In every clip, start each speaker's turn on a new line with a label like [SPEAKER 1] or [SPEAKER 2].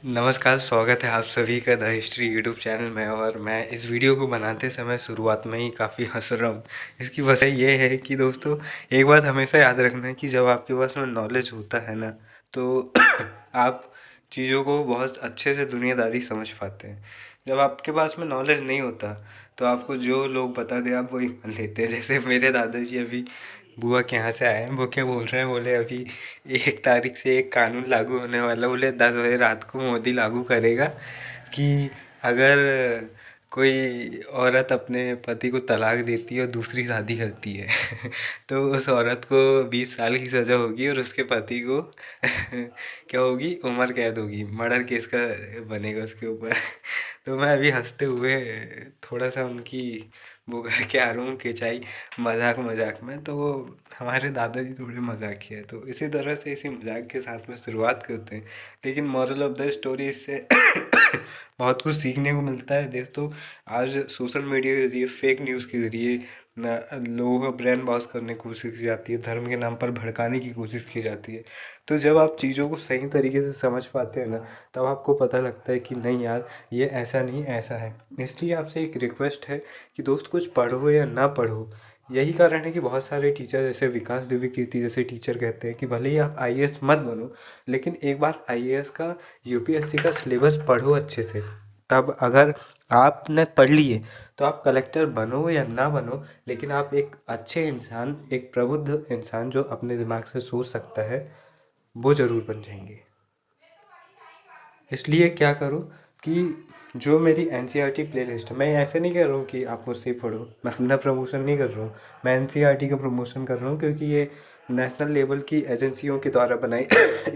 [SPEAKER 1] नमस्कार, स्वागत है आप सभी का द हिस्ट्री यूट्यूब चैनल में। और मैं इस वीडियो को बनाते समय शुरुआत में ही काफ़ी हंस रहा हूँ। इसकी वजह ये है कि दोस्तों, एक बात हमेशा याद रखना है कि जब आपके पास में नॉलेज होता है ना, तो आप चीज़ों को बहुत अच्छे से दुनियादारी समझ पाते हैं। जब आपके पास में नॉलेज नहीं होता तो आपको जो लोग बता दें आप वही मान लेते हैं। जैसे मेरे दादाजी अभी बुआ के यहाँ से आए हैं, वो क्या बोल रहे हैं, बोले अभी 1 तारीख से एक कानून लागू होने वाला, बोले 10 बजे रात को मोदी लागू करेगा कि अगर कोई औरत अपने पति को तलाक देती है और दूसरी शादी करती है तो उस औरत को 20 साल की सज़ा होगी और उसके पति को क्या होगी, उम्र कैद होगी, मर्डर केस का बनेगा उसके ऊपर। तो मैं अभी हंसते हुए थोड़ा सा उनकी वो करके आ रहा हूँ खिंचाई, मजाक मजाक में। तो वो हमारे दादाजी थोड़े मजाकिया है, तो इसी तरह से इसी मजाक के साथ में शुरुआत करते हैं। लेकिन मॉरल ऑफ द स्टोरी इससे बहुत कुछ सीखने को मिलता है दोस्तों। आज सोशल मीडिया के जरिए, फेक न्यूज़ के जरिए लोगों का ब्रेन वॉश करने की कोशिश की जाती है, धर्म के नाम पर भड़काने की कोशिश की जाती है। तो जब आप चीज़ों को सही तरीके से समझ पाते हैं ना, तब आपको पता लगता है कि नहीं यार, ये ऐसा नहीं ऐसा है। इसलिए आपसे एक रिक्वेस्ट है कि दोस्त, कुछ पढ़ो या ना पढ़ो, यही कारण है कि बहुत सारे टीचर, जैसे विकास दिव्य कीर्ति जैसे टीचर कहते हैं कि भले ही आप आईएएस मत बनो, लेकिन एक बार आईएएस का, यूपीएससी का सिलेबस पढ़ो अच्छे से। तब अगर आपने पढ़ लिए तो आप कलेक्टर बनो या ना बनो, लेकिन आप एक अच्छे इंसान, एक प्रबुद्ध इंसान जो अपने दिमाग से सोच सकता है, वो ज़रूर बन जाएंगे। इसलिए क्या करो कि जो मेरी एनसीईआरटी प्लेलिस्ट है, मैं ऐसे नहीं कह रहा हूँ कि आप मुझसे ही पढ़ो, मैं अपना प्रमोशन नहीं कर रहा हूँ, मैं एनसीईआरटी का प्रमोशन कर रहा हूँ, क्योंकि ये नेशनल लेवल की एजेंसियों के द्वारा बनाई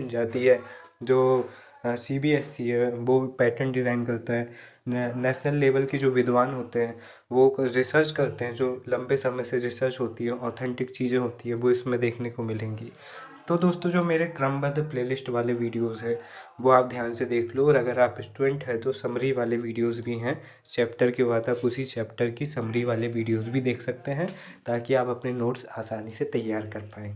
[SPEAKER 1] जाती है। जो सीबीएसई है वो पैटर्न डिज़ाइन करता है। नेशनल लेवल की जो विद्वान होते हैं वो रिसर्च करते हैं, जो लंबे समय से रिसर्च होती है, ऑथेंटिक चीज़ें होती है, वो इसमें देखने को मिलेंगी। तो दोस्तों, जो मेरे क्रमबद्ध प्लेलिस्ट वाले वीडियोस है वो आप ध्यान से देख लो। और अगर आप स्टूडेंट हैं तो समरी वाले वीडियोस भी हैं, चैप्टर के बाद आप उसी चैप्टर की समरी वाले वीडियोस भी देख सकते हैं, ताकि आप अपने नोट्स आसानी से तैयार कर पाएँ।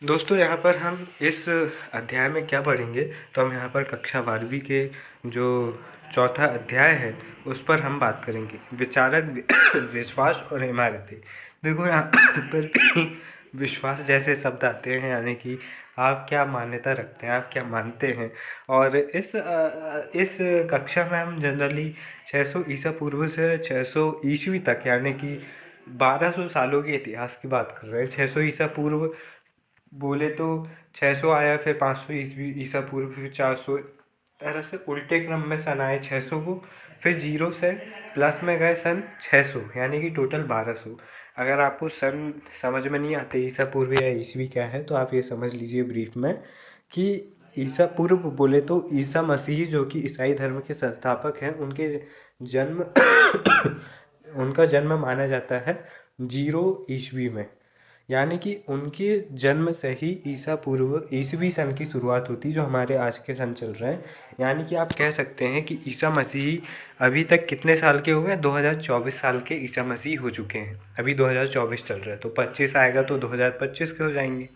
[SPEAKER 1] दोस्तों, यहाँ पर हम इस अध्याय में क्या पढ़ेंगे, तो हम यहाँ पर कक्षा 12वीं के जो चौथा अध्याय है उस पर हम बात करेंगे, विचारक विश्वास और इमारतें। देखो, यहाँ पर विश्वास जैसे शब्द आते हैं, यानी कि आप क्या मान्यता रखते हैं, आप क्या मानते हैं। और इस कक्षा में हम जनरली 600 ईसा पूर्व से 600 ईस्वी तक, यानी कि 1200 सालों के इतिहास की बात कर रहे हैं। 600 ईसा पूर्व बोले तो 600 आया, फिर 500 ईस्वी ईसा पूर्व, फिर 400, तरह से उल्टे क्रम में सन आए 600 को, फिर जीरो से प्लस में गए सन 600, यानी कि टोटल 1200। अगर आपको सन समझ में नहीं आते ईसा पूर्व या ईस्वी क्या है, तो आप ये समझ लीजिए ब्रीफ में कि ईसा पूर्व बोले तो ईसा मसीह, जो कि ईसाई धर्म के संस्थापक हैं, उनके जन्म उनका जन्म माना जाता है 0 ईस्वी में। यानी कि उनके जन्म से ही ईसा पूर्व ईसवी सन की शुरुआत होती, जो हमारे आज के सन चल रहे हैं। यानी कि आप कह सकते हैं कि ईसा मसीह अभी तक कितने साल के हो गए, 2024 साल के ईसा मसीह हो चुके हैं। अभी 2024 चल रहा है, तो 25 आएगा तो 2025 के हो जाएंगे।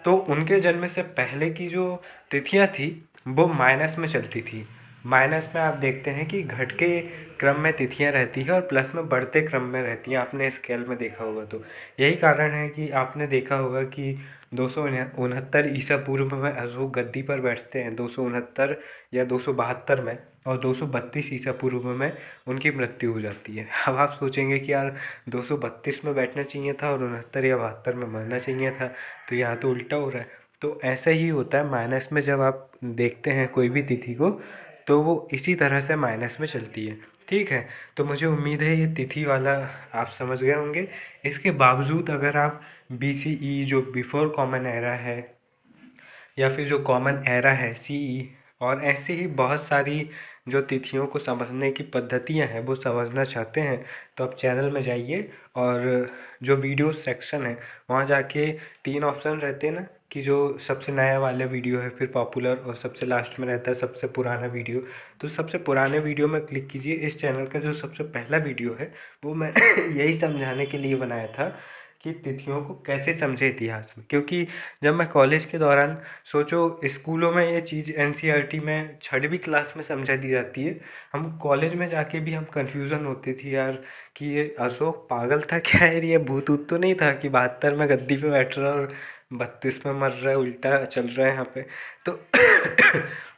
[SPEAKER 1] तो उनके जन्म से पहले की जो तिथियां थी वो माइनस में चलती थी। माइनस में आप देखते हैं कि घट के क्रम में तिथियां रहती है और प्लस में बढ़ते क्रम में रहती हैं, आपने स्केल में देखा होगा। तो यही कारण है कि आपने देखा होगा कि 269 ईसा पूर्व में अशोक गद्दी पर बैठते हैं, 269 या 272 में, और 232 ईसा पूर्व में उनकी मृत्यु हो जाती है। अब आप सोचेंगे कि यार 232 में बैठना चाहिए था और 69 या 72 में मरना चाहिए था, तो यहाँ तो उल्टा हो रहा है। तो ऐसा ही होता है माइनस में, जब आप देखते हैं कोई भी तिथि को तो वो इसी तरह से माइनस में चलती है। ठीक है, तो मुझे उम्मीद है ये तिथि वाला आप समझ गए होंगे। इसके बावजूद अगर आप BCE, जो बिफोर कॉमन एरा है, या फिर जो कॉमन एरा है CE, और ऐसे ही बहुत सारी जो तिथियों को समझने की पद्धतियां हैं वो समझना चाहते हैं, तो आप चैनल में जाइए और जो वीडियो सेक्शन है वहाँ जाके 3 ऑप्शन रहते हैं ना, कि जो सबसे नया वाला वीडियो है, फिर पॉपुलर, और सबसे लास्ट में रहता है सबसे पुराना वीडियो। तो सबसे पुराने वीडियो में क्लिक कीजिए। इस चैनल का जो सबसे पहला वीडियो है वो मैं यही समझाने के लिए बनाया था कि तिथियों को कैसे समझे इतिहास में, क्योंकि जब मैं कॉलेज के दौरान सोचो स्कूलों में ये चीज़ एनसीईआरटी में 6वीं क्लास में समझा दी जाती है, हम कॉलेज में जाके भी हम कन्फ्यूज़न होती थी यार कि ये अशोक पागल था क्या यार, ये भूत ऊत तो नहीं था कि 72 में गद्दी पे बैठ रहा है और 32 में मर रहा है, उल्टा चल रहा है यहाँ पे। तो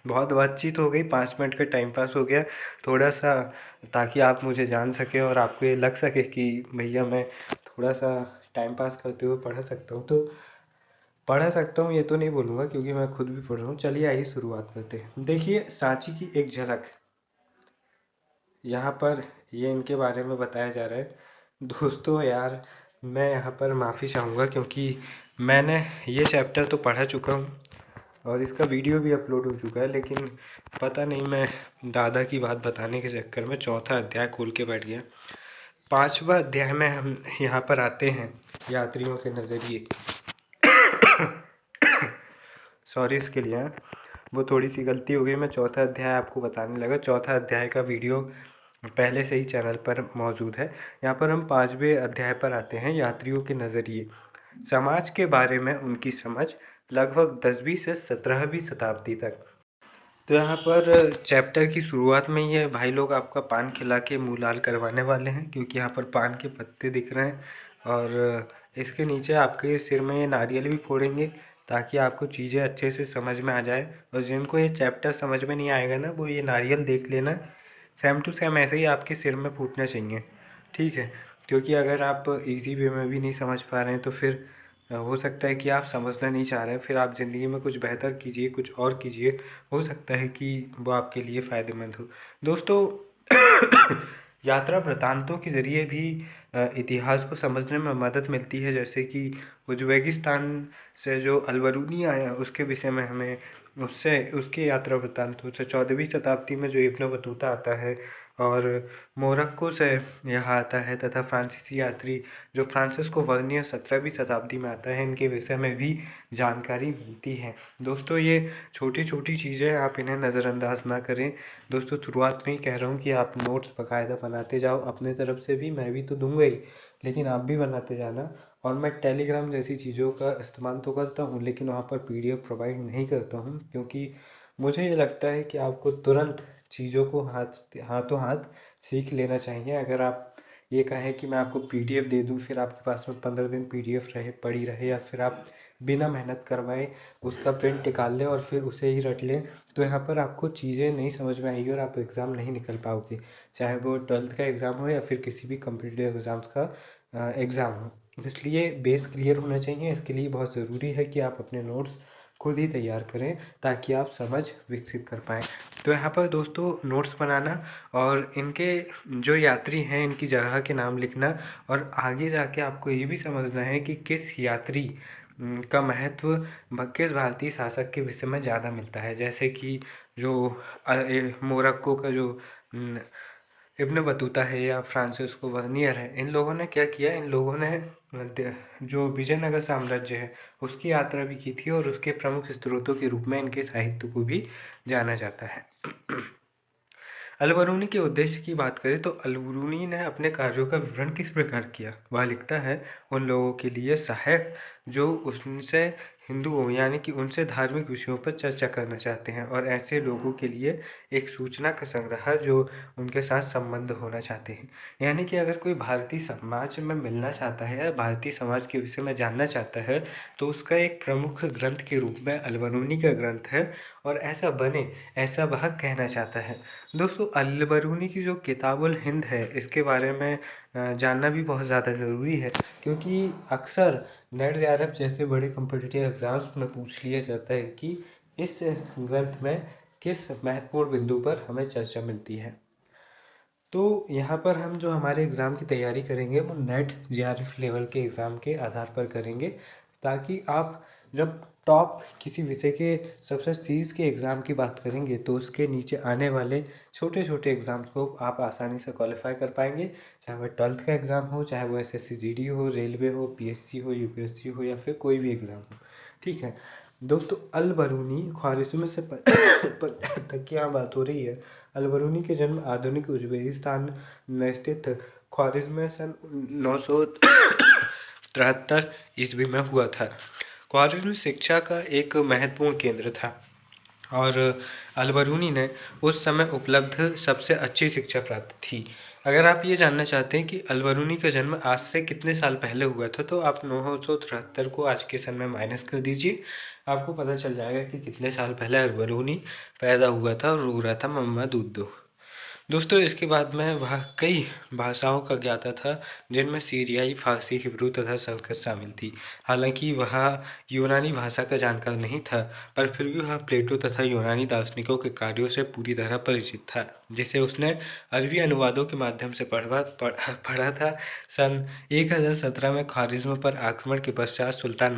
[SPEAKER 1] बहुत बातचीत हो गई, 5 मिनट का टाइम पास हो गया थोड़ा सा, ताकि आप मुझे जान सकें और आपको ये लग सके कि भैया मैं थोड़ा सा टाइम पास करते हुए पढ़ा सकता हूँ। तो पढ़ा सकता हूँ ये तो नहीं बोलूँगा क्योंकि मैं खुद भी पढ़ रहा हूँ। चलिए आइए शुरुआत करते हैं। देखिए सांची की एक झलक, यहाँ पर ये इनके बारे में बताया जा रहा है। दोस्तों यार मैं यहाँ पर माफ़ी चाहूँगा क्योंकि मैंने ये चैप्टर तो पढ़ा चुका हूँ और इसका वीडियो भी अपलोड हो चुका है, लेकिन पता नहीं मैं दादा की बात बताने के चक्कर में चौथा अध्याय खोल के बैठ गया। 5वां अध्याय में हम यहाँ पर आते हैं यात्रियों के नज़रिए। सॉरी इसके लिए, वो थोड़ी सी गलती हो गई, मैं चौथा अध्याय आपको बताने लगा। चौथा अध्याय का वीडियो पहले से ही चैनल पर मौजूद है। यहाँ पर हम 5वें अध्याय पर आते हैं, यात्रियों के नज़रिए। समाज के बारे में उनकी समझ लगभग 10वीं से 17वीं शताब्दी तक। तो यहाँ पर चैप्टर की शुरुआत में ये भाई लोग आपका पान खिला के मुँह लाल करवाने वाले हैं, क्योंकि यहाँ पर पान के पत्ते दिख रहे हैं और इसके नीचे आपके सिर में ये नारियल भी फोड़ेंगे ताकि आपको चीज़ें अच्छे से समझ में आ जाए। और जिनको ये चैप्टर समझ में नहीं आएगा ना, वो ये नारियल देख लेना, सेम टू सेम ऐसे ही आपके सिर में फूटना चाहिए, ठीक है। क्योंकि अगर आप इजी वे में भी नहीं समझ पा रहे हैं तो फिर हो सकता है कि आप समझना नहीं चाह रहे हैं, फिर आप ज़िंदगी में कुछ बेहतर कीजिए, कुछ और कीजिए, हो सकता है कि वो आपके लिए फ़ायदेमंद हो। दोस्तों यात्रा वृतांतों के ज़रिए भी इतिहास को समझने में मदद मिलती है। जैसे कि उज़्बेकिस्तान से जो अलबरूनी आया उसके विषय में हमें उसके यात्रा वृतांतों से 14वीं शताब्दी में जो इब्न बतूता आता है और मोरक्को से यहाँ आता है, तथा फ्रांसीसी यात्री जो फ्रांसिस्को वर्नियर 17वीं शताब्दी में आता है, इनके विषय में भी जानकारी मिलती है। दोस्तों ये छोटी छोटी चीज़ें आप इन्हें नज़रअंदाज ना करें। दोस्तों शुरुआत में ही कह रहा हूँ कि आप नोट्स बाकायदा बनाते जाओ, अपने तरफ से भी, मैं भी तो दूंगा ही, लेकिन आप भी बनाते जाना। और मैं टेलीग्राम जैसी चीज़ों का इस्तेमाल तो करता हूँ, लेकिन वहाँ पर PDF प्रोवाइड नहीं करता हूँ, क्योंकि मुझे ये लगता है कि आपको तुरंत चीज़ों को हाथों हाथ सीख लेना चाहिए। अगर आप ये कहें कि मैं आपको PDF दे दूँ, फिर आपके पास में 15 दिन PDF पड़ी रहे, या फिर आप बिना मेहनत करवाए उसका प्रिंट निकाल लें और फिर उसे ही रट लें, तो यहाँ पर आपको चीज़ें नहीं समझ में आएगी और आप एग्ज़ाम नहीं निकल पाओगे, चाहे वो 12th का एग्ज़ाम हो या फिर किसी भी कॉम्पिटिटिव एग्ज़ाम्स का एग्ज़ाम हो। इसलिए बेस क्लियर होना चाहिए। इसके लिए बहुत ज़रूरी है कि आप अपने नोट्स खुद ही तैयार करें ताकि आप समझ विकसित कर पाएँ। तो यहाँ पर दोस्तों नोट्स बनाना और इनके जो यात्री हैं इनकी जगह के नाम लिखना, और आगे जाके आपको ये भी समझना है कि किस यात्री का महत्व किस भारतीय शासक के विषय में ज़्यादा मिलता है। जैसे कि जो मोरक्को का जो इब्न बतूता है या फ्रांसिस्को वर्नियर है, इन लोगों ने क्या किया, इन लोगों ने जो विजयनगर साम्राज्य है उसकी यात्रा भी की थी और उसके प्रमुख स्रोतों के रूप में इनके साहित्य को भी जाना जाता है। अलबरूनी के उद्देश्य की बात करें तो अलबरूनी ने अपने कार्यों का विवरण किस प्रकार किया। वह लिखता है, उन लोगों के लिए सहायक जो उनसे हिंदू हो, यानी कि उनसे धार्मिक विषयों पर चर्चा करना चाहते हैं, और ऐसे लोगों के लिए एक सूचना का संग्रह जो उनके साथ संबंध होना चाहते हैं। यानी कि अगर कोई भारतीय समाज में मिलना चाहता है या भारतीय समाज के विषय में जानना चाहता है तो उसका एक प्रमुख ग्रंथ के रूप में अलबरूनी का ग्रंथ है, और ऐसा बने ऐसा वह कहना चाहता है। दोस्तों अलबरूनी की जो किताबुल हिंद है इसके बारे में जानना भी बहुत ज़्यादा ज़रूरी है, क्योंकि अक्सर नेट JRF जैसे बड़े कॉम्पिटिटिव एग्ज़ाम्स में पूछ लिया जाता है कि इस ग्रंथ में किस महत्वपूर्ण बिंदु पर हमें चर्चा मिलती है। तो यहाँ पर हम जो हमारे एग्ज़ाम की तैयारी करेंगे वो नेट JRF लेवल के एग्ज़ाम के आधार पर करेंगे, ताकि आप जब टॉप किसी विषय के सबसे सीरीज़ के एग्ज़ाम की बात करेंगे तो उसके नीचे आने वाले छोटे छोटे एग्ज़ाम्स को आप आसानी से क्वालिफाई कर पाएंगे, चाहे वह 12th का एग्ज़ाम हो, चाहे वो SSC GD हो, रेलवे हो, PSC हो, UPSC हो, या फिर कोई भी एग्ज़ाम हो, ठीक है। दोस्तों अलबरूनी ख्वारिज़्म से तक की यहाँ बात हो रही है। अलबरूनी के जन्म आधुनिक उज़्बेकिस्तान में स्थित ख्वारिज़्म में सन 900 73 ईस्वी में हुआ था। क्वार्टरनरी शिक्षा का एक महत्वपूर्ण केंद्र था और अल-बरूनी ने उस समय उपलब्ध सबसे अच्छी शिक्षा प्राप्त थी। अगर आप ये जानना चाहते हैं कि अल-बरूनी का जन्म आज से कितने साल पहले हुआ था, तो आप 973 को आज के सन में माइनस कर दीजिए, आपको पता चल जाएगा कि कितने साल पहले अल-बरूनी पैदा हुआ था और रो रहा था मम्मा दूध दो। दोस्तों, इसके बाद में वह कई भाषाओं का ज्ञाता था, जिनमें सीरियाई, फारसी, हिब्रू तथा संस्कृत शामिल थी। हालांकि वह यूनानी भाषा का जानकार नहीं था, पर फिर भी वह प्लेटो तथा यूनानी दार्शनिकों के कार्यों से पूरी तरह परिचित था, जिसे उसने अरबी अनुवादों के माध्यम से पढ़ा था। सन 1017 में ख्वारिज़्म पर आक्रमण के पश्चात सुल्तान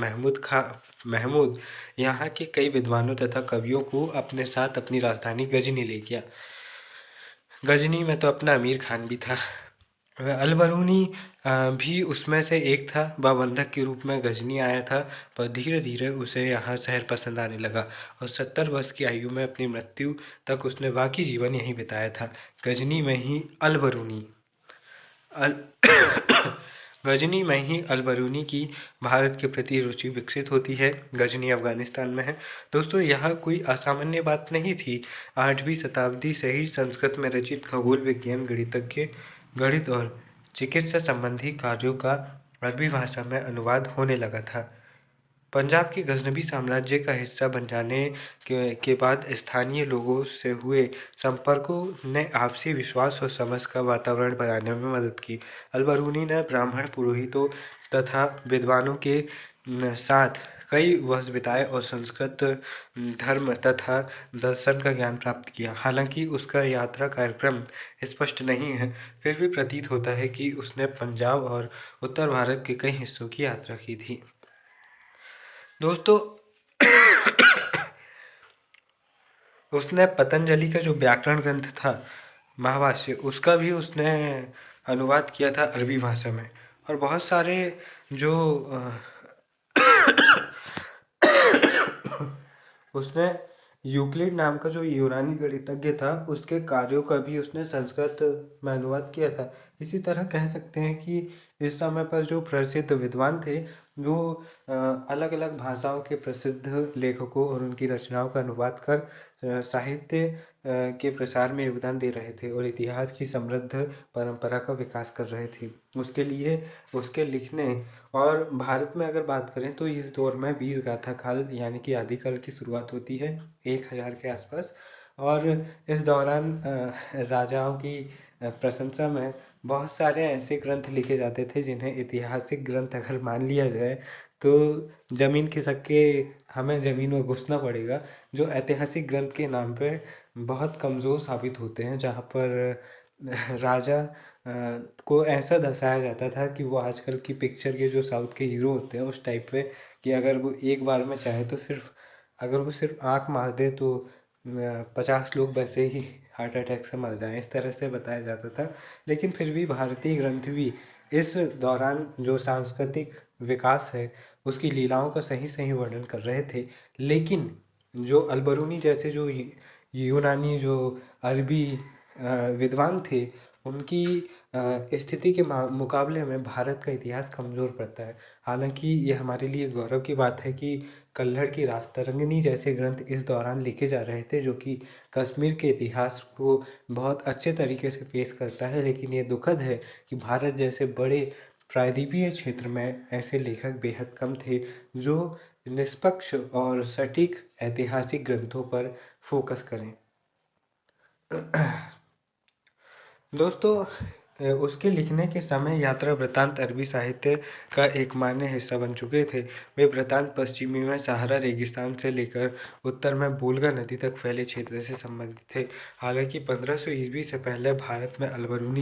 [SPEAKER 1] महमूद यहाँ के कई विद्वानों तथा कवियों को अपने साथ अपनी राजधानी गजनी ले गया। गजनी में तो अपना अमीर खान भी था। अल-बरूनी भी उसमें से एक था। वह बंधक के रूप में गजनी आया था, पर धीरे धीरे उसे यहाँ शहर पसंद आने लगा और 70 वर्ष की आयु में अपनी मृत्यु तक उसने बाकी जीवन यहीं बिताया था, गजनी में ही। गजनी में ही अल-बरूनी की भारत के प्रति रुचि विकसित होती है। गजनी अफगानिस्तान में है। दोस्तों, यह कोई असामान्य बात नहीं थी। 8वीं शताब्दी से ही संस्कृत में रचित खगोल विज्ञान, गणित और चिकित्सा संबंधी कार्यों का अरबी भाषा में अनुवाद होने लगा था। पंजाब के गजनवी साम्राज्य का हिस्सा बन जाने के बाद स्थानीय लोगों से हुए संपर्कों ने आपसी विश्वास और समझ का वातावरण बनाने में मदद की। अल-बरूनी ने ब्राह्मण पुरोहितों तथा विद्वानों के साथ कई वर्ष बिताए और संस्कृत, धर्म तथा दर्शन का ज्ञान प्राप्त किया। हालांकि उसका यात्रा कार्यक्रम स्पष्ट नहीं है, फिर भी प्रतीत होता है कि उसने पंजाब और उत्तर भारत के कई हिस्सों की यात्रा की थी। दोस्तों, उसने पतंजलि का जो व्याकरण ग्रंथ था, महाभाष्य, उसका भी उसने अनुवाद किया था अरबी भाषा में। और बहुत सारे जो उसने यूक्लिड नाम का जो यूनानी गणितज्ञ था, उसके कार्यों का भी उसने संस्कृत में अनुवाद किया था। इसी तरह कह सकते हैं कि इस समय पर जो प्रसिद्ध विद्वान थे, वो अलग अलग भाषाओं के प्रसिद्ध लेखकों और उनकी रचनाओं का अनुवाद कर साहित्य के प्रसार में योगदान दे रहे थे और इतिहास की समृद्ध परंपरा का विकास कर रहे थे। उसके लिए उसके लिखने और भारत में अगर बात करें तो इस दौर में वीर गाथा काल यानी कि आदिकाल की शुरुआत होती है 1000 के आसपास। और इस दौरान राजाओं की प्रशंसा में बहुत सारे ऐसे ग्रंथ लिखे जाते थे जिन्हें ऐतिहासिक ग्रंथ अगर मान लिया जाए तो ज़मीन खिसक के हमें ज़मीन में घुसना पड़ेगा। जो ऐतिहासिक ग्रंथ के नाम पे बहुत कमज़ोर साबित होते हैं, जहाँ पर राजा को ऐसा दर्शाया जाता था कि वो आजकल की पिक्चर के जो साउथ के हीरो होते हैं उस टाइप पे, कि अगर वो एक बार में चाहे तो अगर वो सिर्फ आँख मार दे तो 50 लोग वैसे ही हार्ट अटैक से मर जाएं, इस तरह से बताया जाता था। लेकिन फिर भी भारतीय ग्रंथ भी इस दौरान जो सांस्कृतिक विकास है उसकी लीलाओं का सही सही वर्णन कर रहे थे। लेकिन जो अल-बरूनी जैसे जो यूनानी जो अरबी विद्वान थे, उनकी स्थिति के मुकाबले में भारत का इतिहास कमज़ोर पड़ता है। हालांकि ये हमारे लिए गौरव की बात है कि कल्हड़ की राजतरंगिणी जैसे ग्रंथ इस दौरान लिखे जा रहे थे, जो कि कश्मीर के इतिहास को बहुत अच्छे तरीके से पेश करता है। लेकिन ये दुखद है कि भारत जैसे बड़े प्रायद्वीपीय क्षेत्र में ऐसे लेखक बेहद कम थे जो निष्पक्ष और सटीक ऐतिहासिक ग्रंथों पर फोकस करें। दोस्तों, उसके लिखने के समय यात्रा वृत्तांत अरबी साहित्य का एक मान्य हिस्सा बन चुके थे। वे वृत्तांत पश्चिमी में सहारा रेगिस्तान से लेकर उत्तर में वोल्गा नदी तक फैले क्षेत्र से संबंधित थे। हालांकि 1500 ईस्वी से पहले भारत में अल-बरूनी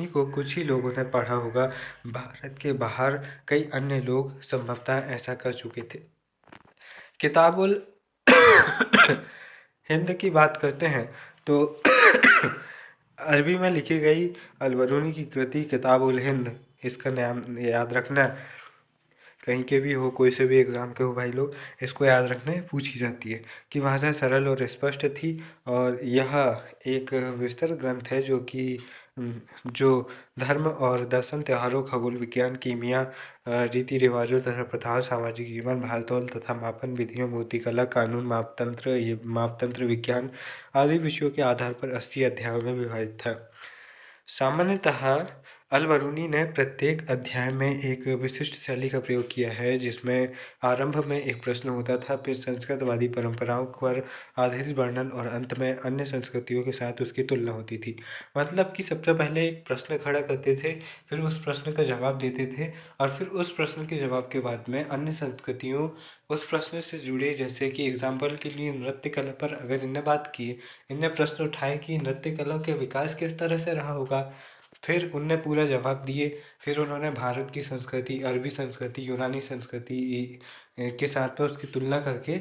[SPEAKER 1] को कुछ ही लोगों ने पढ़ा होगा। भारत के बाहर कई अन्य लोग संभवतः ऐसा कर चुके थे। किताबुल हिंद की बात करते हैं तो अरबी में लिखी गई अल-बरूनी की कृति किताब उल हिंद, इसका नाम याद रखना, कहीं के भी हो, कोई से भी एग्ज़ाम के हो भाई लोग, इसको याद रखना, पूछी जाती है कि भाषा सरल और स्पष्ट थी। और यह एक विस्तृत ग्रंथ है जो कि जो धर्म और दर्शन, त्योहारों, खगोल विज्ञान, कीमिया, रीति रिवाजों तथा प्रथाओं, सामाजिक जीवन, भालतोल तथा मापन विधियों, मूर्तिकला, कानून, मापतंत्र विज्ञान आदि विषयों के आधार पर 80 अध्यायों में विभाजित था। सामान्यतः अल-बरूनी ने प्रत्येक अध्याय में एक विशिष्ट शैली का प्रयोग किया है, जिसमें आरंभ में एक प्रश्न होता था, फिर संस्कृतवादी परंपराओं पर आधारित वर्णन और अंत में अन्य संस्कृतियों के साथ उसकी तुलना होती थी। मतलब कि सबसे पहले एक प्रश्न खड़ा करते थे, फिर उस प्रश्न का जवाब देते थे और फिर उस प्रश्न के जवाब के बाद में अन्य संस्कृतियों उस प्रश्न से जुड़े, जैसे कि एग्जाम्पल के लिए नृत्य कला पर अगर इनने बात की, इनने प्रश्न उठाए कि नृत्य कला के विकास किस तरह से रहा होगा, फिर उनने पूरा जवाब दिए। फिर उन्होंने भारत की संस्कृति, अरबी संस्कृति, यूनानी संस्कृति के साथ में उसकी तुलना करके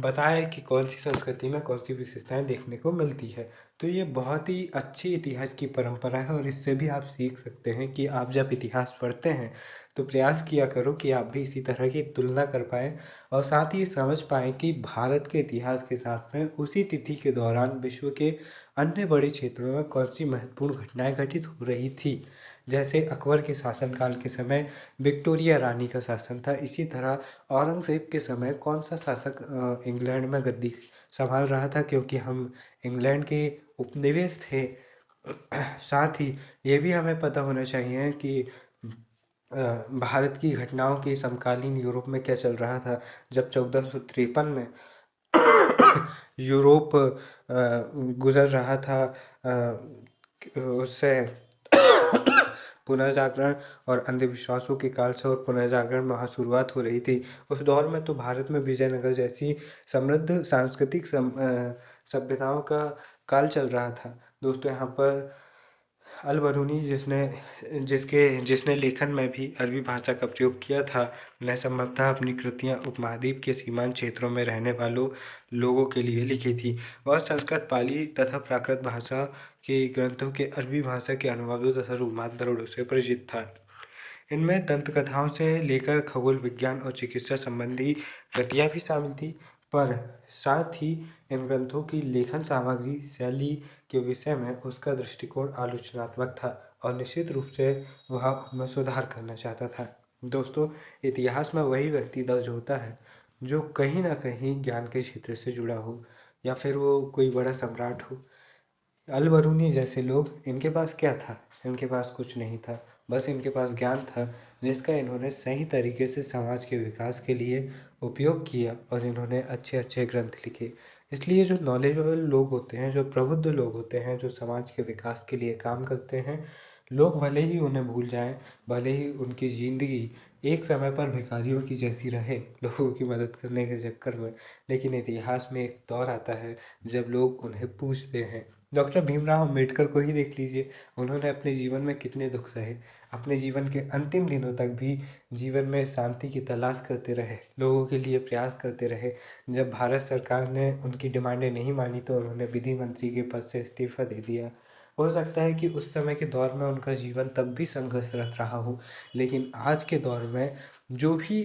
[SPEAKER 1] बताया कि कौन सी संस्कृति में कौन सी विशेषताएं देखने को मिलती है। तो ये बहुत ही अच्छी इतिहास की परंपरा है और इससे भी आप सीख सकते हैं कि आप जब इतिहास पढ़ते हैं तो प्रयास किया करो कि आप भी इसी तरह की तुलना कर पाएँ और साथ ही समझ पाएँ कि भारत के इतिहास के साथ में उसी तिथि के दौरान विश्व के अन्य बड़े क्षेत्रों में कौन सी महत्वपूर्ण घटनाएं घटित हो रही थी। जैसे अकबर के शासनकाल के समय विक्टोरिया रानी का शासन था, इसी तरह औरंगज़ेब के समय कौन सा शासक इंग्लैंड में गद्दी संभाल रहा था, क्योंकि हम इंग्लैंड के उपनिवेश थे। साथ ही ये भी हमें पता होना चाहिए कि भारत की घटनाओं के समकालीन यूरोप में क्या चल रहा था, जब 1453 में यूरोप गुजर रहा था उससे पुनर्जागरण और अंधविश्वासों के काल से, और पुनर्जागरण में वहाँ शुरुआत हो रही थी। उस दौर में तो भारत में विजयनगर जैसी समृद्ध सांस्कृतिक सभ्यताओं का काल चल रहा था। दोस्तों, यहाँ पर अल-बरूनी जिसने लेखन में भी अरबी भाषा का प्रयोग किया था, ने संभवतः अपनी कृतियाँ उपमहाद्वीप के सीमांत क्षेत्रों में रहने वालों लोगों के लिए लिखी थी। वह संस्कृत, पाली तथा प्राकृत भाषा के ग्रंथों के अरबी भाषा के अनुवादों तथा रूपांतरणों से परिचित था। इनमें दंतकथाओं से लेकर खगोल विज्ञान और चिकित्सा संबंधी कृतियाँ भी शामिल थी, पर साथ ही इन ग्रंथों की लेखन सामग्री, शैली के विषय में उसका दृष्टिकोण आलोचनात्मक था और निश्चित रूप से वह उनमें सुधार करना चाहता था। दोस्तों, इतिहास में वही व्यक्ति दर्ज होता है जो कहीं ना कहीं ज्ञान के क्षेत्र से जुड़ा हो, या फिर वो कोई बड़ा सम्राट हो। अल-बरूनी जैसे लोग, इनके पास क्या था? इनके पास कुछ नहीं था, बस इनके पास ज्ञान था जिसका इन्होंने सही तरीके से समाज के विकास के लिए उपयोग किया और इन्होंने अच्छे अच्छे ग्रंथ लिखे। इसलिए जो नॉलेजेबल लोग होते हैं, जो प्रबुद्ध लोग होते हैं, जो समाज के विकास के लिए काम करते हैं, लोग भले ही उन्हें भूल जाएं, भले ही उनकी ज़िंदगी एक समय पर भिखारियों की जैसी रहे लोगों की मदद करने के चक्कर में, लेकिन इतिहास में एक दौर आता है जब लोग उन्हें पूछते हैं। डॉक्टर भीमराव अम्बेडकर को ही देख लीजिए, उन्होंने अपने जीवन में कितने दुख सहे, अपने जीवन के अंतिम दिनों तक भी जीवन में शांति की तलाश करते रहे, लोगों के लिए प्रयास करते रहे। जब भारत सरकार ने उनकी डिमांडें नहीं मानी तो उन्होंने विधि मंत्री के पद से इस्तीफा दे दिया। हो सकता है कि उस समय के दौर में उनका जीवन तब भी संघर्षरत रहा हो, लेकिन आज के दौर में जो भी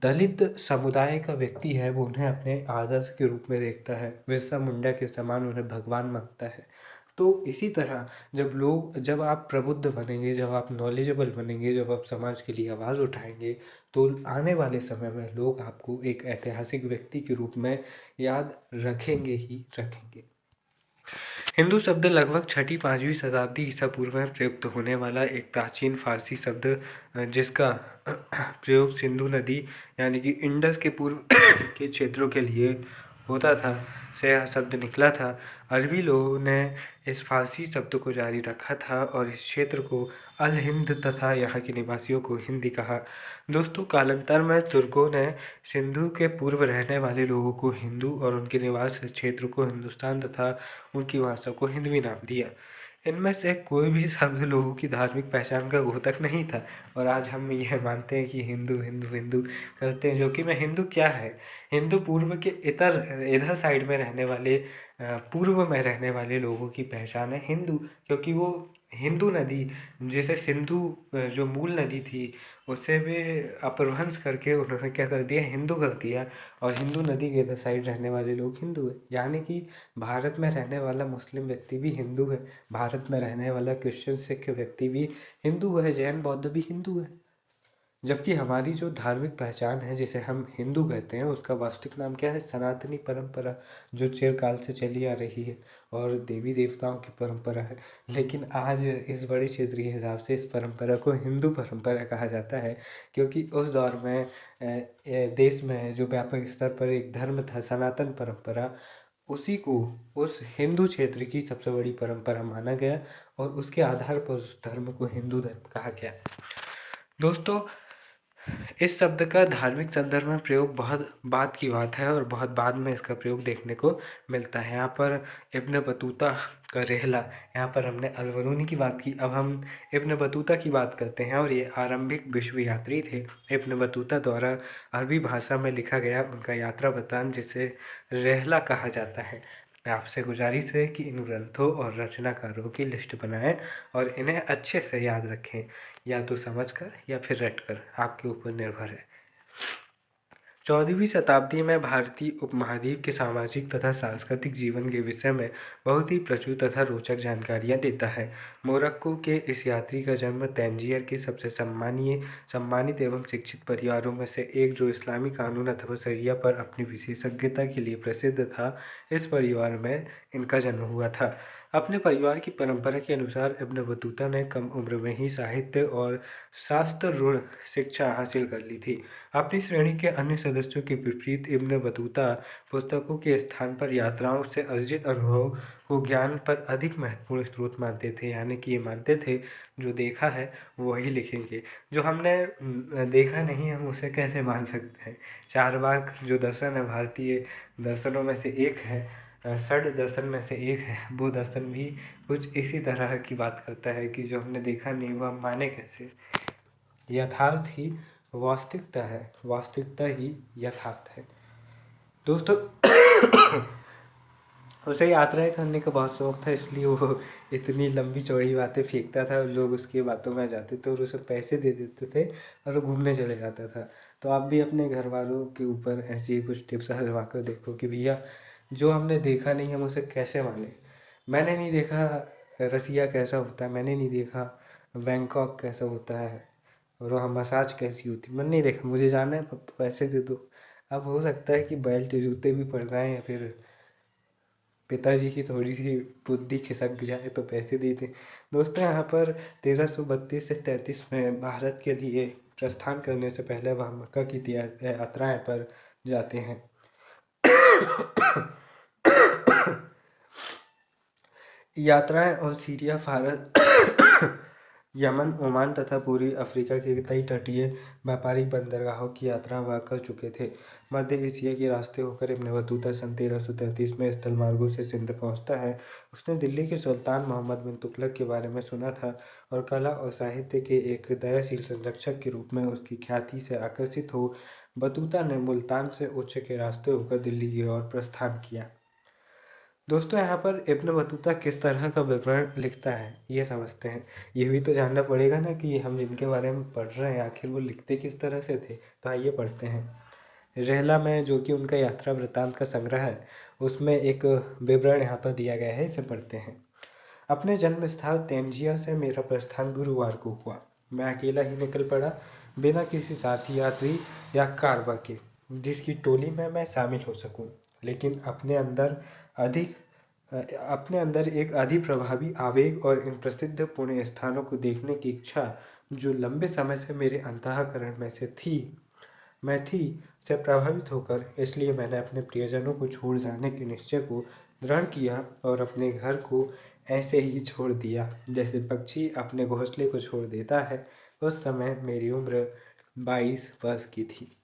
[SPEAKER 1] दलित समुदाय का व्यक्ति है वो उन्हें अपने आदर्श के रूप में देखता है, बिरसा मुंडा के समान उन्हें भगवान मानता है। तो इसी तरह जब आप प्रबुद्ध बनेंगे, जब आप नॉलेजेबल बनेंगे, जब आप समाज के लिए आवाज़ उठाएंगे, तो आने वाले समय में लोग आपको एक ऐतिहासिक व्यक्ति के रूप में याद रखेंगे ही रखेंगे। हिंदू शब्द लगभग 6वीं-5वीं शताब्दी ईसा पूर्व में प्रयुक्त होने वाला एक प्राचीन फारसी शब्द जिसका प्रयोग सिंधु नदी यानी कि इंडस के पूर्व के क्षेत्रों के लिए होता था, से यह शब्द निकला था। अरबी लोगों ने इस फारसी शब्द को जारी रखा था और इस क्षेत्र को अल हिंद तथा यहाँ के निवासियों को हिंदी कहा। दोस्तों, कालांतर में तुर्कों ने सिंधु के पूर्व रहने वाले लोगों को हिंदू और उनके निवास क्षेत्र को हिंदुस्तान तथा उनकी भाषा को हिंदवी नाम दिया। इनमें से कोई भी शब्द लोगों की धार्मिक पहचान का द्योतक नहीं था और आज हम यह मानते हैं कि हिंदू हिंदू हिंदू करते हैं, जो कि मैं हिंदू क्या है, हिंदू पूर्व के इधर साइड में रहने वाले पूर्व में रहने वाले लोगों की पहचान है हिंदू, क्योंकि वो हिंदू नदी, जैसे सिंधु जो मूल नदी थी उसे भी अपभ्रंश करके उन्होंने क्या कर दिया, हिंदू कर दिया। और हिंदू नदी के इधर साइड रहने वाले लोग हिंदू है, यानी कि भारत में रहने वाला मुस्लिम व्यक्ति भी हिंदू है, भारत में रहने वाला क्रिश्चियन सिख व्यक्ति भी हिंदू है, जैन बौद्ध भी हिंदू है। जबकि हमारी जो धार्मिक पहचान है जिसे हम हिंदू कहते हैं, उसका वास्तविक नाम क्या है, सनातनी परंपरा, जो चिरकाल से चली आ रही है और देवी देवताओं की परंपरा है। लेकिन आज इस बड़े क्षेत्रीय हिसाब से इस परंपरा को हिंदू परंपरा कहा जाता है, क्योंकि उस दौर में देश में जो व्यापक स्तर पर एक धर्म था सनातन परंपरा, उसी को उस हिंदू क्षेत्र की सबसे बड़ी परंपरा माना गया और उसके आधार पर उस धर्म को हिंदू धर्म कहा गया। दोस्तों, इस शब्द का धार्मिक संदर्भ में प्रयोग बहुत बाद की बात है और बहुत बाद में इसका प्रयोग देखने को मिलता है। यहाँ पर इब्न बतूता का रेहला, यहाँ पर हमने अल-बरूनी की बात की, अब हम इब्न बतूता की बात करते हैं। और ये आरंभिक विश्व यात्री थे। इब्न बतूता द्वारा अरबी भाषा में लिखा गया उनका यात्रा वृत्तांत, जिसे रेहला कहा जाता है। आपसे गुजारिश है कि इन ग्रंथों और रचनाकारों की लिस्ट बनाएं और इन्हें अच्छे से याद रखें, या तो समझकर या फिर रटकर, आपके ऊपर निर्भर है। 14वीं शताब्दी में भारतीय उपमहाद्वीप के सामाजिक तथा सांस्कृतिक जीवन के विषय में बहुत ही प्रचुर तथा रोचक जानकारियाँ देता है। मोरक्को के इस यात्री का जन्म तंजीर के सबसे सम्मानित एवं शिक्षित परिवारों में से एक, जो इस्लामी कानून अथवा शरिया पर अपनी विशेषज्ञता के लिए प्रसिद्ध था, इस परिवार में इनका जन्म हुआ था। अपने परिवार की परंपरा के अनुसार इब्न बतूता ने कम उम्र में ही साहित्य और शास्त्ररूढ़ शिक्षा हासिल कर ली थी। अपनी श्रेणी के अन्य सदस्यों के विपरीत इब्न बतूता पुस्तकों के स्थान पर यात्राओं से अर्जित अनुभव को ज्ञान पर अधिक महत्वपूर्ण स्रोत मानते थे। यानी कि ये मानते थे जो देखा है वही लिखेंगे, जो हमने देखा नहीं हम उसे कैसे मान सकते हैं। चारवाक जो दर्शन है भारतीय दर्शनों में से एक है, षड दर्शन में से एक है, वो दर्शन भी कुछ इसी तरह की बात करता है कि जो हमने देखा नहीं वो हम माने कैसे। यथार्थ ही वास्तविकता है, वास्तविकता ही यथार्थ है। दोस्तों, उसे यात्राएं करने का बहुत शौक था, इसलिए वो इतनी लंबी चौड़ी बातें फेंकता था और लोग उसकी बातों में जाते थे और उसे पैसे दे देते थे और वो घूमने चले जाता था। तो आप भी अपने घर वालों के ऊपर ऐसी कुछ टिप्स आजमा कर देखो कि भैया जो हमने देखा नहीं हम उसे कैसे माने। मैंने नहीं देखा रसिया कैसा होता है, मैंने नहीं देखा बैंकॉक कैसा होता है और वहाँ मसाज कैसी होती, मैंने नहीं देखा, मुझे जाना है, पैसे दे दो। अब हो सकता है कि बेल्ट जूते भी पड़ जाएं या फिर पिताजी की थोड़ी सी बुद्धि खिसक जाए तो पैसे दे दें। दोस्तों, यहाँ पर 1332 से 33 में भारत के लिए प्रस्थान करने से पहले वह मक्का की यात्राएं पर जाते हैं। यात्राएं और सीरिया, फारस, यमन, ओमान तथा पूर्वी अफ्रीका के कई तटीय व्यापारिक बंदरगाहों की यात्रा वह कर चुके थे। मध्य एशिया के रास्ते होकर इब्न बतूता सन 1333 में स्थल मार्गों से सिंध पहुंचता है। उसने दिल्ली के सुल्तान मोहम्मद बिन तुगलक के बारे में सुना था और कला और साहित्य के एक दयाशील संरक्षक के रूप में उसकी ख्याति से आकर्षित हो बतूता ने मुल्तान से उच्च के रास्ते होकर दिल्ली की ओर प्रस्थान किया। दोस्तों, यहाँ पर इब्न बतूता किस तरह का विवरण लिखता है ये समझते हैं। ये भी तो जानना पड़ेगा ना कि हम जिनके बारे में पढ़ रहे हैं आखिर वो लिखते किस तरह से थे। तो आइए पढ़ते हैं। रेहला में, जो कि उनका यात्रा वृत्तांत का संग्रह है, उसमें एक विवरण यहाँ पर दिया गया है, इसे पढ़ते हैं। अपने जन्म स्थल तंजीर से मेरा प्रस्थान गुरुवार को हुआ। मैं अकेला ही निकल पड़ा, बिना किसी साथी यात्री या कारवा के जिसकी टोली में मैं शामिल हो सकूं। लेकिन अपने अंदर एक अधिप्रभावी आवेग और इन प्रसिद्ध पुण्य स्थानों को देखने की इच्छा, जो लंबे समय से मेरे अंतःकरण में से प्रभावित होकर, इसलिए मैंने अपने प्रियजनों को छोड़ जाने के निश्चय को दृढ़ किया और अपने घर को ऐसे ही छोड़ दिया जैसे पक्षी अपने घोंसले को छोड़ देता है। उस समय मेरी उम्र 22 वर्ष की थी।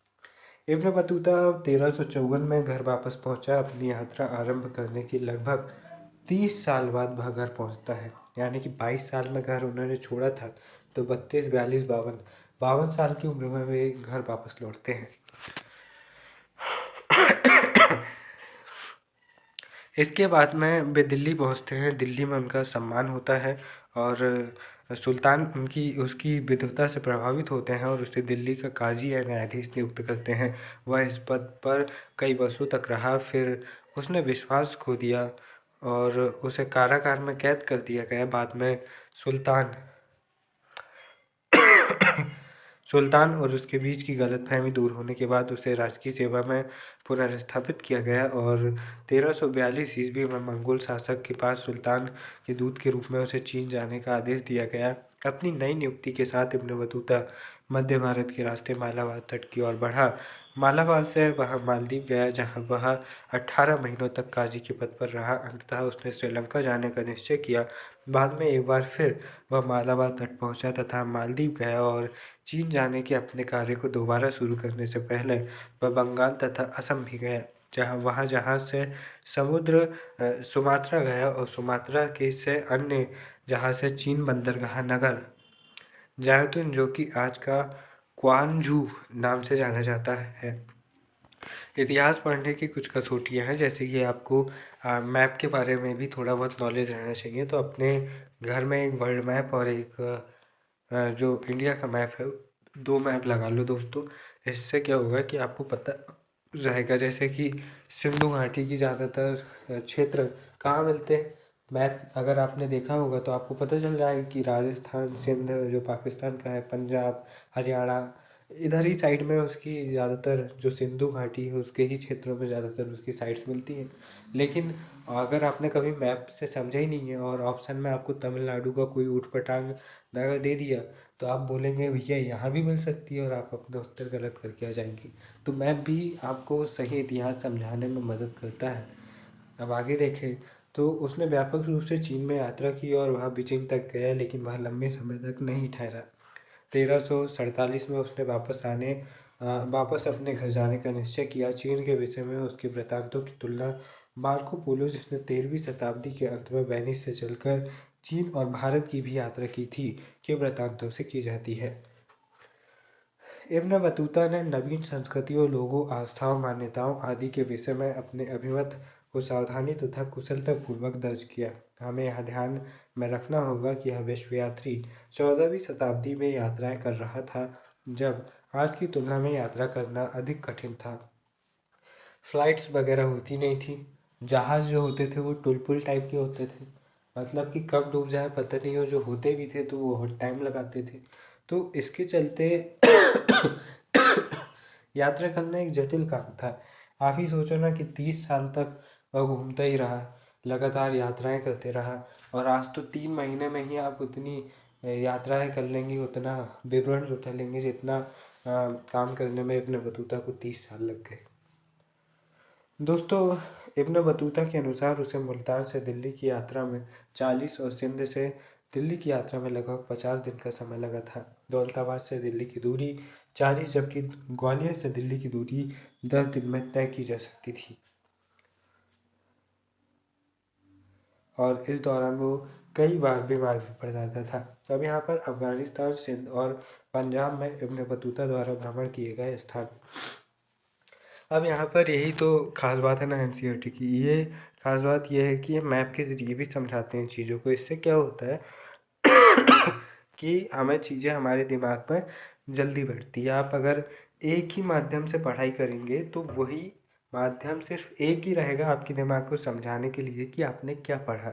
[SPEAKER 1] इब्न बतूता 1354 में घर वापस पहुंचा। अपनी यात्रा आरंभ करने के लगभग 30 साल बाद वह घर पहुंचता है। यानी कि 22 साल में घर उन्होंने छोड़ा था, तो 32, 42, 52 साल की उम्र में वे घर वापस लौटते हैं। इसके बाद में वे दिल्ली पहुंचते हैं। दिल्ली में उनका सम्मान होता है और सुल्तान उसकी विद्वता से प्रभावित होते हैं और उसे दिल्ली का काजी या न्यायाधीश नियुक्त करते हैं। वह इस पद पर कई वर्षों तक रहा, फिर उसने विश्वास खो दिया और उसे कारागार में कैद कर दिया गया। बाद में सुल्तान सुल्तान और उसके बीच की गलतफहमी दूर होने के बाद उसे राजकीय सेवा में पुनर्स्थापित किया गया और 1342 ईस्वी में मंगोल शासक के पास सुल्तान के दूत के रूप में उसे चीन जाने का आदेश दिया गया। अपनी नई नियुक्ति के साथ इब्न बतूता मध्य भारत के रास्ते मालाबार तट की ओर बढ़ा। मालाबार से वह मालदीव गया, जहां वह 18 महीनों तक काजी के पद पर रहा। अंततः उसने श्रीलंका जाने का निश्चय किया। बाद में एक बार फिर वह मालाबार तट पहुंचा तथा मालदीव गया और चीन जाने के अपने कार्य को दोबारा शुरू करने से पहले वह बंगाल तथा असम भी गया, जहाज से सुमात्रा गया और सुमात्रा के से अन्य जहाज से चीन बंदरगाह नगर जायतुन, जो कि आज का क्वांझू नाम से जाना जाता है। इतिहास पढ़ने की कुछ कसौटियाँ हैं, जैसे कि आपको मैप के बारे में भी थोड़ा बहुत नॉलेज रहना चाहिए। तो अपने घर में एक वर्ल्ड मैप और एक जो इंडिया का मैप है, 2 मैप लगा लो दोस्तों। इससे क्या होगा कि आपको पता रहेगा, जैसे कि सिंधु घाटी की ज़्यादातर क्षेत्र कहाँ मिलते हैं। मैप अगर आपने देखा होगा तो आपको पता चल जाएगा कि राजस्थान, सिंध जो पाकिस्तान का है, पंजाब, हरियाणा, इधर ही साइड में उसकी ज़्यादातर जो सिंधु घाटी है उसके ही क्षेत्रों में ज़्यादातर उसकी साइट्स मिलती हैं। लेकिन अगर आपने कभी मैप से समझा ही नहीं है और ऑप्शन में आपको तमिलनाडु का कोई ऊटपटांग जगह दे दिया, तो आप बोलेंगे भैया यहाँ भी मिल सकती है और आप अपना उत्तर गलत करके आ जाएंगे। तो मैप भी आपको सही इतिहास समझाने में मदद करता है। अब आगे देखें तो उसने व्यापक रूप से चीन में यात्रा की और वह बीजिंग तक गया, लेकिन वह लंबे समय तक नहीं ठहरा। 1347 में उसने वापस अपने घर जाने का निश्चय किया। चीन के विषय में उसके वृत्तांतों की तुलना मार्को पोलो, जिसने 13वीं शताब्दी के अंत में वेनिस से चलकर चीन और भारत की भी यात्रा की थी, के वृत्तांतों से की जाती है। इब्न बतूता ने नवीन संस्कृतियों, लोगों, आस्थाओं, मान्यताओं आदि के विषय में अपने अभिमत को सावधानी तथा कुशलतापूर्वक दर्ज किया। हमें यह ध्यान में रखना होगा कि यह विश्वयात्री 14वीं शताब्दी में यात्राएं कर रहा था, जब आज की तुलना में यात्रा करना अधिक कठिन था। फ्लाइट्स वगैरह होती नहीं थी। जहाज़ जो होते थे वो टुलपुल टाइप के होते थे, मतलब कि कब डूब जाए पता नहीं हो। जो होते भी थे तो वो टाइम लगाते थे। तो इसके चलते यात्रा करना एक जटिल काम था। आप ही सोचो ना कि 30 साल तक वह घूमता ही रहा, लगातार यात्राएं करते रहा, और आज तो 3 महीने में ही आप उतनी यात्राएं कर लेंगे, उतना विवरण जुटा लेंगे जितना काम करने में इब्न बतूता को 30 साल लग गए। दोस्तों, इब्न बतूता के अनुसार उसे मुल्तान से दिल्ली की यात्रा में 40 और सिंध से दिल्ली की यात्रा में लगभग 50 दिन का समय लगा था। दौलताबाद से दिल्ली की दूरी 40, जबकि ग्वालियर से दिल्ली की दूरी 10 दिन में तय की जा सकती थी। और इस दौरान वो कई बार बीमार भी पड़ जाता था। तो अब यहाँ पर अफगानिस्तान, सिंध और पंजाब में इब्न बतूता द्वारा भ्रमण किए गए स्थान। अब यहाँ पर यही तो खास बात है ना एनसीईआरटी की। ये खास बात ये है कि ये मैप के ज़रिए भी समझाते हैं चीज़ों को। इससे क्या होता है कि हमें चीज़ें हमारे दिमाग में जल्दी बैठती है। आप अगर एक ही माध्यम से पढ़ाई करेंगे तो वही माध्यम सिर्फ एक ही रहेगा आपके दिमाग को समझाने के लिए कि आपने क्या पढ़ा।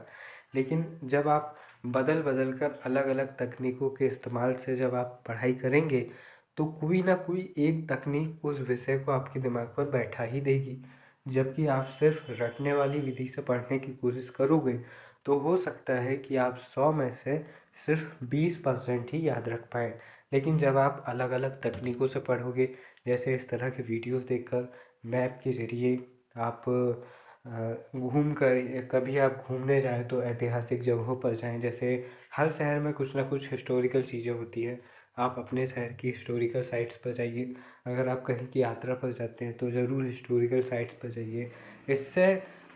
[SPEAKER 1] लेकिन जब आप बदल बदल कर अलग अलग तकनीकों के इस्तेमाल से जब आप पढ़ाई करेंगे, तो कोई ना कोई एक तकनीक उस विषय को आपके दिमाग पर बैठा ही देगी। जबकि आप सिर्फ रटने वाली विधि से पढ़ने की कोशिश करोगे तो हो सकता है कि आप 100 में से सिर्फ 20% ही याद रख पाएँ। लेकिन जब आप अलग अलग तकनीकों से पढ़ोगे, जैसे इस तरह के वीडियोस देखकर, मैप के ज़रिए आप घूम कर, कभी आप घूमने जाएँ तो ऐतिहासिक जगहों पर जाएँ। जैसे हर शहर में कुछ ना कुछ हिस्टोरिकल चीज़ें होती हैं। आप अपने शहर की हिस्टोरिकल साइट्स पर जाइए। अगर आप कहीं की यात्रा पर जाते हैं तो ज़रूर हिस्टोरिकल साइट्स पर जाइए। इससे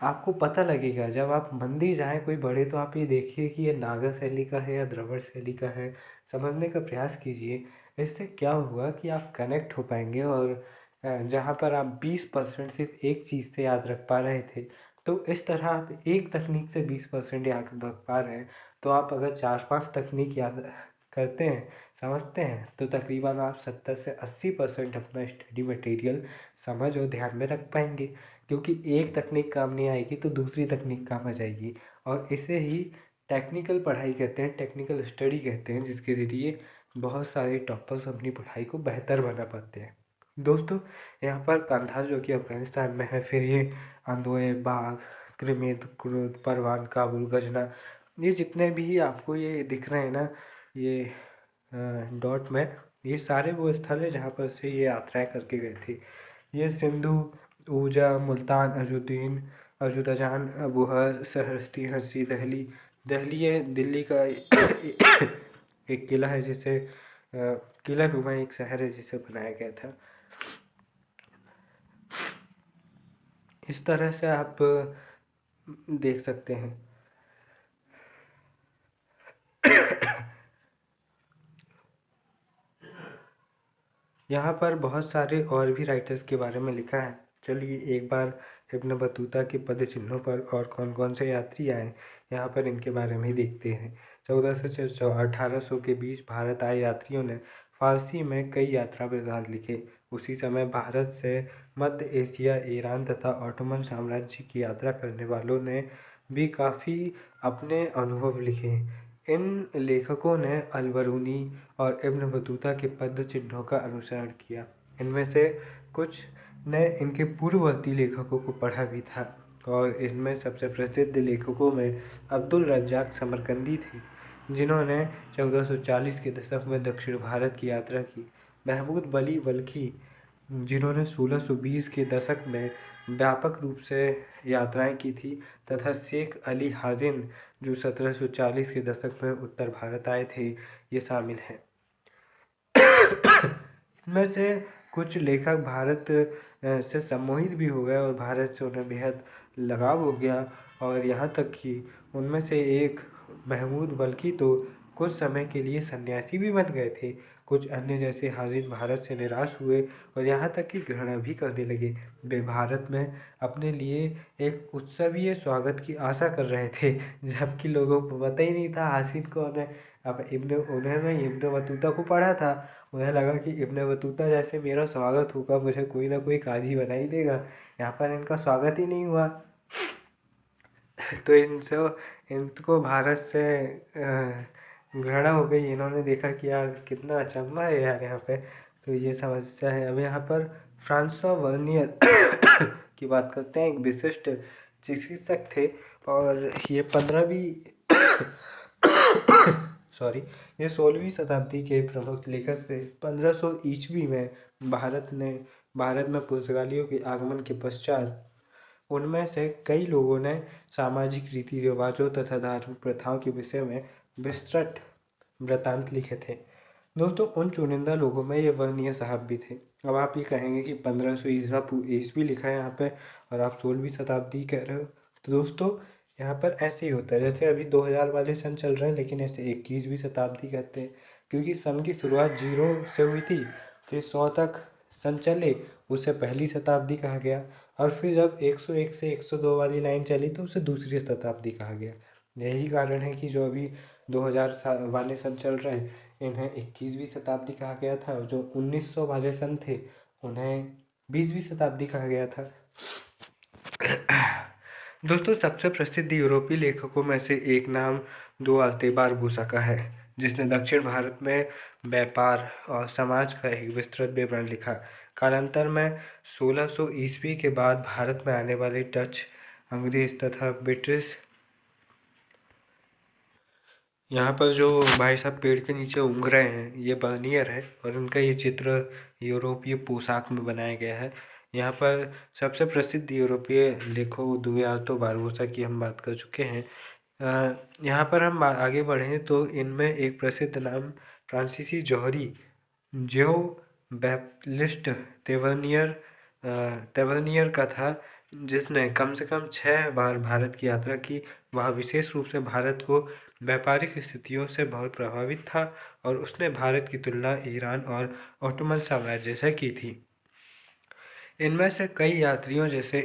[SPEAKER 1] आपको पता लगेगा। जब आप मंदिर जाएँ कोई बड़े, तो आप ये देखिए कि ये नागर शैली का है या द्रविड़ शैली का है, समझने का प्रयास कीजिए। इससे क्या होगा कि आप कनेक्ट हो पाएंगे, और जहाँ पर आप 20% सिर्फ एक चीज़ से याद रख पा रहे थे, तो इस तरह आप एक तकनीक से 20% याद रख पा रहे हैं, तो आप अगर 4-5 तकनीक याद करते हैं, समझते हैं, तो तकरीबन आप 70 से 80% अपना स्टडी मटेरियल समझ और ध्यान में रख पाएंगे, क्योंकि एक तकनीक काम नहीं आएगी तो दूसरी तकनीक काम आ जाएगी। और इसे ही टेक्निकल पढ़ाई कहते हैं, टेक्निकल स्टडी कहते हैं, जिसके ज़रिए बहुत सारे टॉपर्स अपनी पढ़ाई को बेहतर बना पाते हैं। दोस्तों, यहाँ पर कंधार जो कि अफगानिस्तान में है, फिर ये अंदोए, बाघ, क्रिमिद, क्रुद, परवान, काबुल, गजना, ये जितने भी आपको ये दिख रहे हैं ना, ये डॉट में, ये सारे वो स्थल है जहाँ पर से ये यात्राएं करके गए थे। ये सिंधु, ऊजा, मुल्तान, अजुद्दीन, अजुदाजान, अबूहर, सहरस्ती, हरसी, दहली। दहली ये दिल्ली का एक किला है, जिसे किला नुमा एक शहर है जिसे बनाया गया था। इस तरह से आप देख सकते हैं। यहाँ पर बहुत सारे और भी राइटर्स के बारे में लिखा है। चलिए एक बार इब्न बतूता के पद चिन्हों पर और कौन कौन से यात्री आए, यहाँ पर इनके बारे में ही देखते हैं। 1400 से 1800 के बीच भारत आए यात्रियों ने फारसी में कई यात्रा वृतांत लिखे। उसी समय भारत से मध्य एशिया, ईरान तथा ऑटोमन साम्राज्य की यात्रा करने वालों ने भी काफ़ी अपने अनुभव लिखे। इन लेखकों ने अल-बरूनी और इब्न बतूता के पद चिन्हों का अनुसरण किया। इनमें से कुछ ने इनके पूर्ववर्ती लेखकों को पढ़ा भी था, और इनमें सबसे प्रसिद्ध लेखकों में अब्दुल रज्जाक समरकंदी थे, जिन्होंने 1440 के दशक में दक्षिण भारत की यात्रा की। महमूद वली बल्खी, जिन्होंने 1620 के दशक में व्यापक रूप से यात्राएं की थी, तथा शेख अली हाजिन, जो 1740 के दशक में उत्तर भारत आए थे, ये शामिल हैं। इनमें से कुछ लेखक भारत से सम्मोहित भी हो गए और भारत से उन्हें बेहद लगाव हो गया, और यहाँ तक कि उनमें से एक महमूद बल्खी तो कुछ समय के लिए सन्यासी भी बन गए थे। कुछ अन्य जैसे हाजिन भारत से निराश हुए और यहाँ तक कि घृणा भी करने लगे। वे भारत में अपने लिए एक उत्सवीय स्वागत की आशा कर रहे थे, जबकि लोगों को पता ही नहीं था हासिन कौन है। अब उन्होंने इब्न बतूता को पढ़ा था, उन्हें लगा कि इब्न बतूता जैसे मेरा स्वागत होगा, मुझे कोई ना कोई काजी बना ही देगा। यहाँ पर इनका स्वागत ही नहीं हुआ। तो इनको भारत से घृणा हो गई। इन्होंने देखा कि यार कितना अचंभा है यार यहाँ पे, तो ये समस्या है। अब यहाँ पर फ्रांसवा वर्नियर की बात करते हैं। एक विशिष्ट चिकित्सक थे, और ये 15वीं सॉरी, ये 16वीं शताब्दी के प्रमुख लेखक थे। 1500 ईस्वी में भारत में पुर्तगालियों के आगमन के पश्चात उनमें से कई लोगों ने सामाजिक रीति रिवाजों तथा धार्मिक प्रथाओं के विषय में विस्तृत वृत्तांत लिखे थे। दोस्तों, उन चुनिंदा लोगों में ये वर्नियर साहब भी थे। अब आप ये कहेंगे कि 1500 ईस्वी लिखा है यहाँ पे और आप 16वीं शताब्दी कह रहे हो। तो दोस्तों, यहाँ पर ऐसे ही होता है, जैसे अभी 2000 वाले सन चल रहे हैं, लेकिन ऐसे 21वीं शताब्दी कहते हैं, क्योंकि सन की शुरुआत 0 से हुई थी, फिर 100 तक सन चले, उसे पहली शताब्दी कहा गया, और फिर जब 101 से 102 वाली लाइन चली तो उसे दूसरी शताब्दी कहा गया। यही कारण है कि जो अभी 2000 वाले सन चल रहे हैं, इन्हें 21वीं शताब्दी कहा गया था, और जो 1900 वाले सन थे उन्हें 20वीं शताब्दी कहा गया था। दोस्तों, सबसे प्रसिद्ध यूरोपीय लेखकों में से एक नाम दुआल्ते बारबूसा का है, जिसने दक्षिण भारत में व्यापार और समाज का एक विस्तृत विवरण लिखा। कालांतर में 1600 ईस्वी के बाद भारत में आने वाले डच, अंग्रेज तथा ब्रिटिश, यहाँ पर जो भाई साहब पेड़ के नीचे उग रहे हैं, ये वर्नियर है, और उनका ये चित्र यूरोपीय पोशाक में बनाया गया है। यहाँ पर सबसे प्रसिद्ध यूरोपीय लेखक दुआल्ते बारबोसा की हम बात कर चुके हैं। यहाँ पर हम आगे बढ़ें तो इनमें एक प्रसिद्ध नाम फ्रांसीसी जौहरी जो बैप्टिस्ट तेवर्नियर का था, जिसने कम से कम 6 बार भारत की यात्रा की। वह विशेष रूप से भारत को व्यापारिक स्थितियों से बहुत प्रभावित था, और उसने भारत की तुलना ईरान और ऑटोमन साम्राज्य से की थी। इनमें से कई यात्रियों जैसे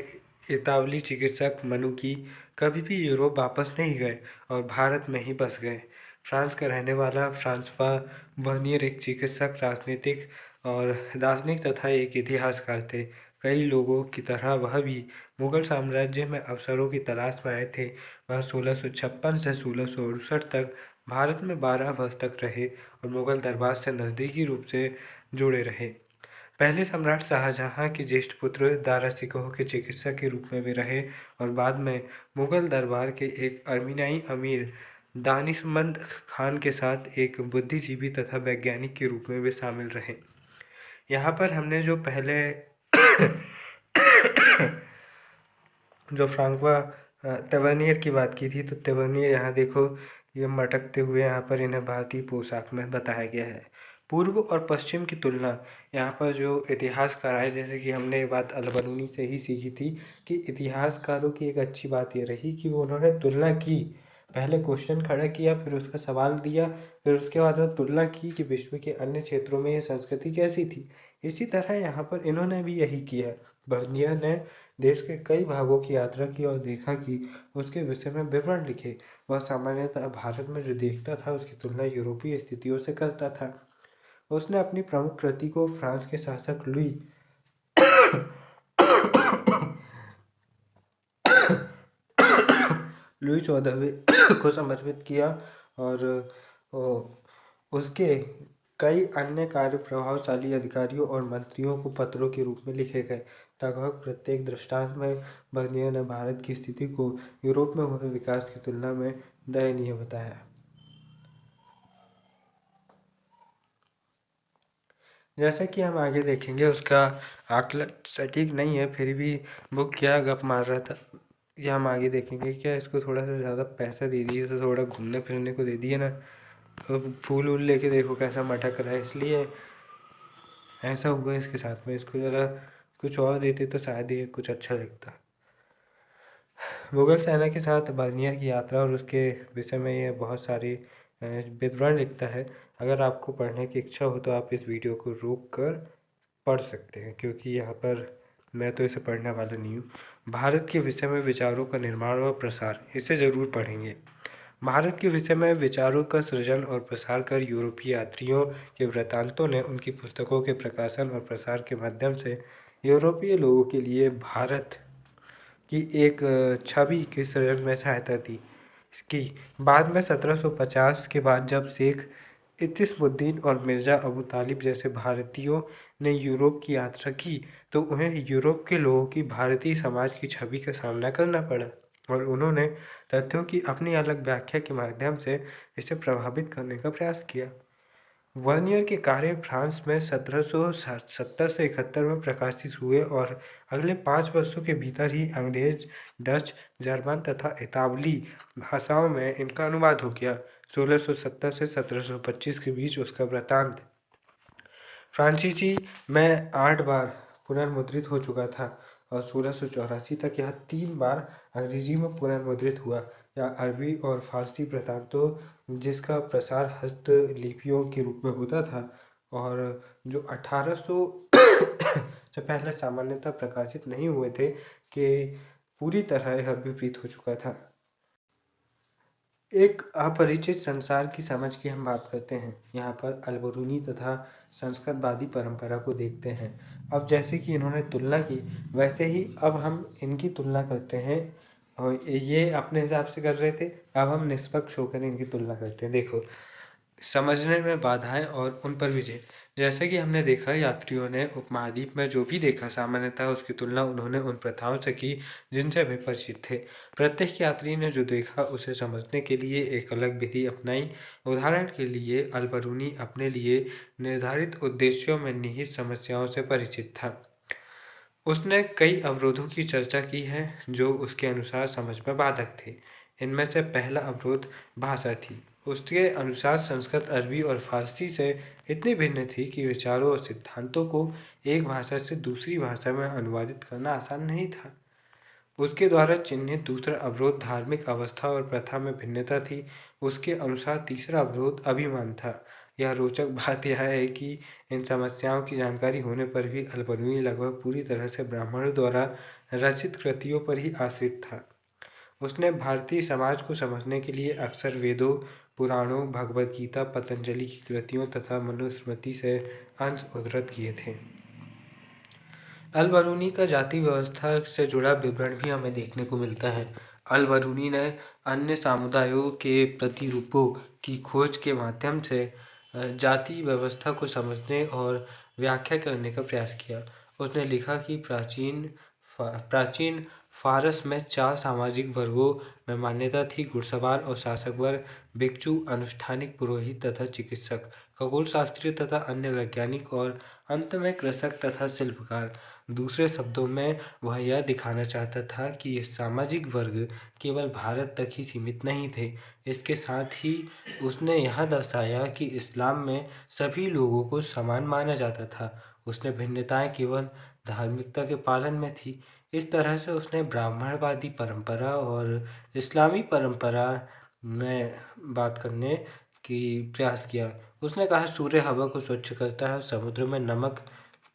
[SPEAKER 1] इतालवी चिकित्सक मनुकी कभी भी यूरोप वापस नहीं गए और भारत में ही बस गए। फ्रांस का रहने वाला फ्रांसवा वर्नियर एक चिकित्सक, राजनीतिक और दार्शनिक तथा एक इतिहासकार थे। कई लोगों की तरह वह भी मुगल साम्राज्य में अवसरों की तलाश में आए थे। वह 1656 से 1668 तक भारत में 12 वर्ष तक रहे और मुगल दरबार से नज़दीकी रूप से जुड़े रहे। पहले सम्राट शाहजहां के ज्येष्ठ पुत्र दारा शिकोह के चिकित्सक के रूप में भी रहे और बाद में मुगल दरबार के एक अर्मीनियाई अमीर दानिशमंद खान के साथ एक बुद्धिजीवी तथा वैज्ञानिक के रूप में भी शामिल रहे। यहाँ पर हमने जो पहले जो फ्रांकोआ तेवर्नियर की बात की थी, तो तेवर्नियर यहाँ देखो ये मटकते हुए यहाँ पर इन्हें भारतीय पोशाक में बताया गया है। पूर्व और पश्चिम की तुलना, यहाँ पर जो इतिहासकार आए, जैसे कि हमने ये बात अल-बरूनी से ही सीखी थी कि इतिहासकारों की एक अच्छी बात ये रही कि वो उन्होंने तुलना की, पहले क्वेश्चन खड़ा किया, फिर उसका सवाल दिया, फिर उसके बाद में तुलना की कि विश्व के अन्य क्षेत्रों में ये संस्कृति कैसी थी। इसी तरह यहाँ पर इन्होंने भी यही किया। बर्नियर ने देश के कई भागों की यात्रा की और देखा कि उसके विषय में विवरण लिखे। वह सामान्यतः भारत में जो देखता था उसकी तुलना यूरोपीय स्थितियों से करता था। उसने अपनी प्रमुख कृति को फ्रांस के शासक लुई 14वें को समर्पित किया और उसके कई अन्य कार्य प्रभावशाली अधिकारियों और मंत्रियों को पत्रों के रूप में लिखे गए। लगभग प्रत्येक दृष्टांत में बर्नियर ने भारत की स्थिति को यूरोप में हुए विकास की तुलना में दयनीय बताया। जैसा कि हम आगे देखेंगे, उसका आकलन सटीक नहीं है, फिर भी वो क्या गप मार रहा था ये हम आगे देखेंगे। क्या इसको थोड़ा सा ज़्यादा पैसा दे दिए, इसे थोड़ा घूमने फिरने को दे दिए ना, तो फूल वूल लेके देखो कैसा मटक रहा है, इसलिए ऐसा हुआ इसके साथ में। इसको ज़रा कुछ और देते तो शायद ये कुछ अच्छा लगता। मुगल सेना के साथ बर्नियर की यात्रा और उसके विषय में ये बहुत सारी विवरण लिखता है। अगर आपको पढ़ने की इच्छा हो तो आप इस वीडियो को रोक कर पढ़ सकते हैं, क्योंकि यहाँ पर मैं तो इसे पढ़ने वाला नहीं हूँ। भारत के विषय में विचारों का निर्माण और प्रसार, इसे ज़रूर पढ़ेंगे। भारत के विषय में विचारों का सृजन और प्रसार कर यूरोपीय यात्रियों के वृत्तांतों ने उनकी पुस्तकों के प्रकाशन और प्रसार के माध्यम से यूरोपीय लोगों के लिए भारत की एक छवि के सृजन में सहायता दी की। बाद में 1750 के बाद जब शेख इत्तिसमुद्दीन और मिर्ज़ा अबू तालिब जैसे भारतीयों ने यूरोप की यात्रा की, तो उन्हें यूरोप के लोगों की भारतीय समाज की छवि का सामना करना पड़ा और उन्होंने तथ्यों की अपनी अलग व्याख्या के माध्यम से इसे प्रभावित करने का प्रयास किया। वर्नियर के कार्य फ्रांस में 1770 से 71 में प्रकाशित हुए और अगले 5 वर्षों के भीतर ही अंग्रेज, डच, जर्मन तथा इतालवी भाषाओं में इनका अनुवाद हो गया। 1670 से 1725 के बीच उसका वृत्तांत फ्रांसीसी में 8 बार पुनर्मुद्रित हो चुका था और 1684 तक यह 3 बार अंग्रेजी में पुनर्मुद्रित हुआ। या अरबी और फारसी वृत्तांतों जिसका प्रसार हस्तलिपियों के रूप में होता था और जो 1800 से पहले सामान्यतः प्रकाशित नहीं हुए थे, कि पूरी तरह यह विपरीत हो चुका था। एक अपरिचित संसार की समझ की हम बात करते हैं। यहाँ पर अल-बरूनी तथा संस्कृतवादी परंपरा को देखते हैं। अब जैसे कि इन्होंने तुलना की, वैसे ही अब हम इनकी तुलना करते हैं और ये अपने हिसाब से कर रहे थे, अब हम निष्पक्ष होकर इनकी तुलना करते हैं। देखो, समझने में बाधाएं और उन पर विजय। जैसे कि हमने देखा, यात्रियों ने उपमहाद्वीप में जो भी देखा सामान्यतः उसकी तुलना उन्होंने उन प्रथाओं से की जिनसे वे परिचित थे। प्रत्येक यात्री ने जो देखा उसे समझने के लिए एक अलग विधि अपनाई। उदाहरण के लिए अल-बरूनी अपने लिए निर्धारित उद्देश्यों में निहित समस्याओं से परिचित था। उसने कई अवरोधों की चर्चा की है जो उसके अनुसार समझ में बाधक थे। इनमें से पहला अवरोध भाषा थी। उसके अनुसार संस्कृत अरबी और फारसी से इतनी भिन्न थी कि विचारों और सिद्धांतों को एक भाषा से दूसरी भाषा में अनुवादित करना आसान नहीं था। उसके द्वारा चिन्हित दूसरा अवरोध धार्मिक अवस्था और प्रथा में भिन्नता थी। उसके अनुसार तीसरा अवरोध अभिमान था। यह रोचक बात यह है कि इन समस्याओं की जानकारी होने पर भी अल-बरूनी लगभग पूरी तरह से ब्राह्मणों द्वारा रचित कृतियों पर ही आश्रित था। उसने भारतीय समाज को समझने के लिए अक्सर वेदों, पुराणों, भगवद गीता, पतंजलि की कृतियों तथा मनुस्मृति से अंश उद्धृत किए थे। अल-बरूनी का जाति व्यवस्था से जुड़ा विवरण भी हमें देखने को मिलता है। अल-बरूनी ने अन्य समुदायों के प्रतिरूपों की खोज के माध्यम से जाति व्यवस्था को समझने और व्याख्या करने का प्रयास किया। उसने लिखा कि प्राचीन फारस में 4 सामाजिक वर्गों में मान्यता थी: घुड़सवार और शासक वर्ग, भिक्षु, अनुष्ठानिक, पुरोहित तथा चिकित्सक, खगोलशास्त्री तथा अन्य वैज्ञानिक और अंत में कृषक तथा शिल्पकार। दूसरे शब्दों में वह यह दिखाना चाहता था कि ये सामाजिक वर्ग केवल भारत तक ही सीमित नहीं थे। इसके साथ ही उसने यह दर्शाया कि इस्लाम में सभी लोगों को समान माना जाता था। उसने भिन्नताएं केवल धार्मिकता के पालन में थी। इस तरह से उसने ब्राह्मणवादी परंपरा और इस्लामी परंपरा में बात करने की प्रयास किया। उसने कहा सूर्य हवा को स्वच्छ करता है और समुद्र में नमक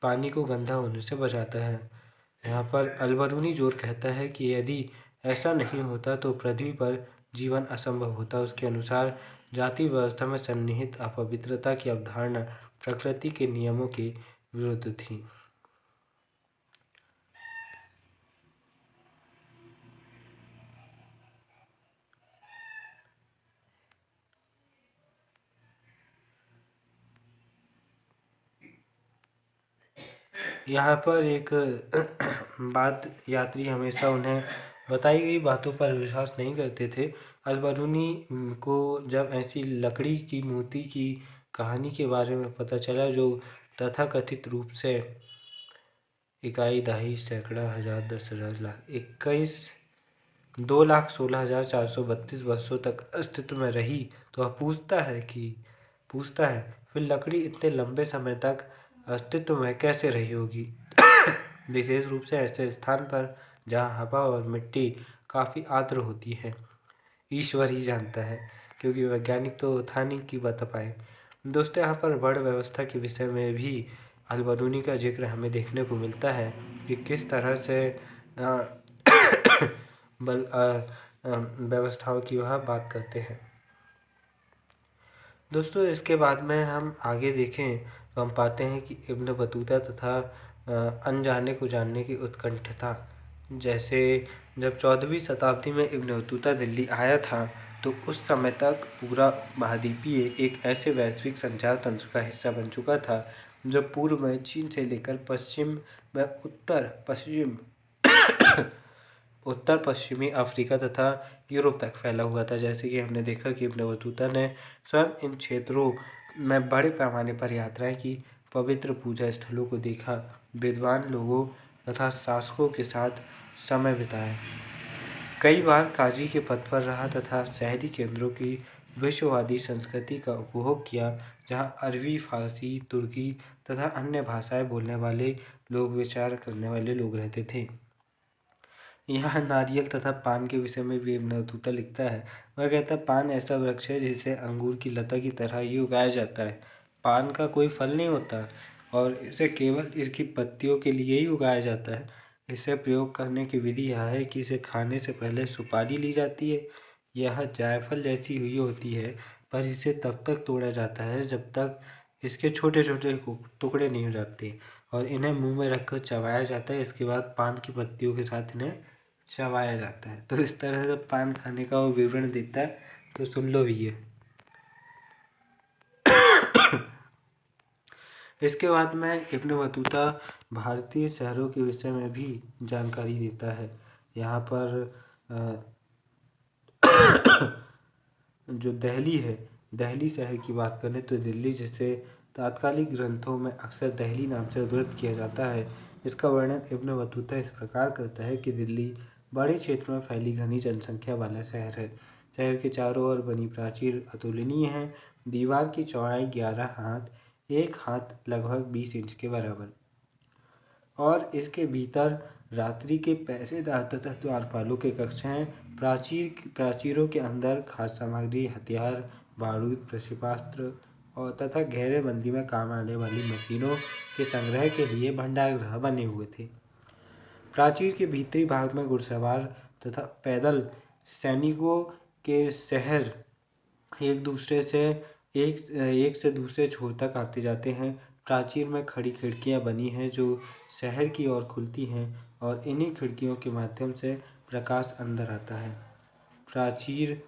[SPEAKER 1] पानी को गंदा होने से बचाता है। यहाँ पर अल-बरूनी जोर कहता है कि यदि ऐसा नहीं होता तो पृथ्वी पर जीवन असंभव होता। उसके अनुसार जाति व्यवस्था में सन्निहित अपवित्रता की अवधारणा प्रकृति के नियमों के विरुद्ध थी। यहाँ पर एक बात, यात्री हमेशा उन्हें बताई गई बातों पर विश्वास नहीं करते थे। अल-बरूनी को जब ऐसी लकड़ी की मूर्ति की कहानी के बारे में पता चला जो तथाकथित रूप से इकाई, दहाई, सैकड़ा, हजार, 10,000, लाख, 2,16,432 वर्षों तक अस्तित्व में रही, तो वह पूछता है फिर लकड़ी इतने लंबे समय तक अस्तित्व में कैसे रही होगी? विशेष रूप से ऐसे स्थान पर जहाँ हवा और मिट्टी काफ़ी आर्द्र होती है। ईश्वर ही जानता है, क्योंकि वैज्ञानिक तो था नहीं कि बता पाए। दोस्तों, यहाँ पर वर्ण व्यवस्था के विषय में भी अल-बरूनी का जिक्र हमें देखने को मिलता है कि किस तरह से व्यवस्थाओं की वह बात करते हैं। दोस्तों, इसके बाद में हम आगे देखें तो हम पाते हैं कि इब्न बतूता तथा अनजाने को जानने की उत्कंठता। जैसे जब 14वीं शताब्दी में इब्न बतूता दिल्ली आया था तो उस समय तक पूरा महाद्वीपीय एक ऐसे वैश्विक संचार तंत्र का हिस्सा बन चुका था जो पूर्व में चीन से लेकर पश्चिम में उत्तर पश्चिमी अफ्रीका तथा यूरोप तक फैला हुआ था। जैसे कि हमने देखा कि इब्न बतूता ने स्वयं इन क्षेत्रों में बड़े पैमाने पर यात्राएं की, पवित्र पूजा स्थलों को देखा, विद्वान लोगों तथा शासकों के साथ समय बिताया, कई बार काजी के पद पर रहा तथा शहरी केंद्रों की विश्ववादी संस्कृति का उपभोग किया, जहाँ अरबी, फारसी, तुर्की तथा अन्य भाषाएं बोलने वाले लोग, विचार करने वाले लोग रहते थे। यहाँ नारियल तथा पान के विषय में भी इब्न बतूता लिखता है। वह कहता है, पान ऐसा वृक्ष है जिसे अंगूर की लता की तरह ही उगाया जाता है। पान का कोई फल नहीं होता और इसे केवल इसकी पत्तियों के लिए ही उगाया जाता है। इसे प्रयोग करने की विधि यह है कि इसे खाने से पहले सुपारी ली जाती है। यह जायफल जैसी हुई होती है, पर इसे तब तक तोड़ा जाता है जब तक इसके छोटे छोटे टुकड़े नहीं हो जाते और इन्हें मुंह में रखकर चबाया जाता है। इसके बाद पान की पत्तियों के साथ इन्हें चबाया जाता है। तो इस तरह से पान खाने का वो विवरण देता है, तो सुन लो भी ये। इसके बाद में इब्न बतूता भारतीय शहरों के विषय में भी जानकारी देता है। यहाँ पर जो दिल्ली है, दिल्ली शहर की बात करें तो दिल्ली, जिसे तात्कालिक ग्रंथों में अक्सर दिल्ली नाम से उद्धृत किया जाता है, इसका वर्णन इब्न बतूता इस प्रकार करता है कि दिल्ली बड़े क्षेत्र में फैली घनी जनसंख्या वाला शहर है। शहर के चारों ओर बनी प्राचीर अतुलनीय है। दीवार की चौड़ाई 11 हाथ, 1 हाथ लगभग 20 इंच के बराबर, और इसके भीतर रात्रि के पहरेदार तथा द्वारपालों के कक्ष हैं। प्राचीरों के अंदर खाद्य सामग्री, हथियार, बारूद, प्रक्षेपास्त्र और तथा घेरेबंदी में काम आने वाली मशीनों के संग्रह के लिए भंडारगृह बने हुए थे। प्राचीर के भीतरी भाग में घुड़सवार तथा पैदल सैनिकों के शहर एक से दूसरे छोर तक आते जाते हैं। प्राचीर में खड़ी खिड़कियां बनी हैं जो शहर की ओर खुलती हैं और इन्हीं खिड़कियों के माध्यम से प्रकाश अंदर आता है। प्राचीर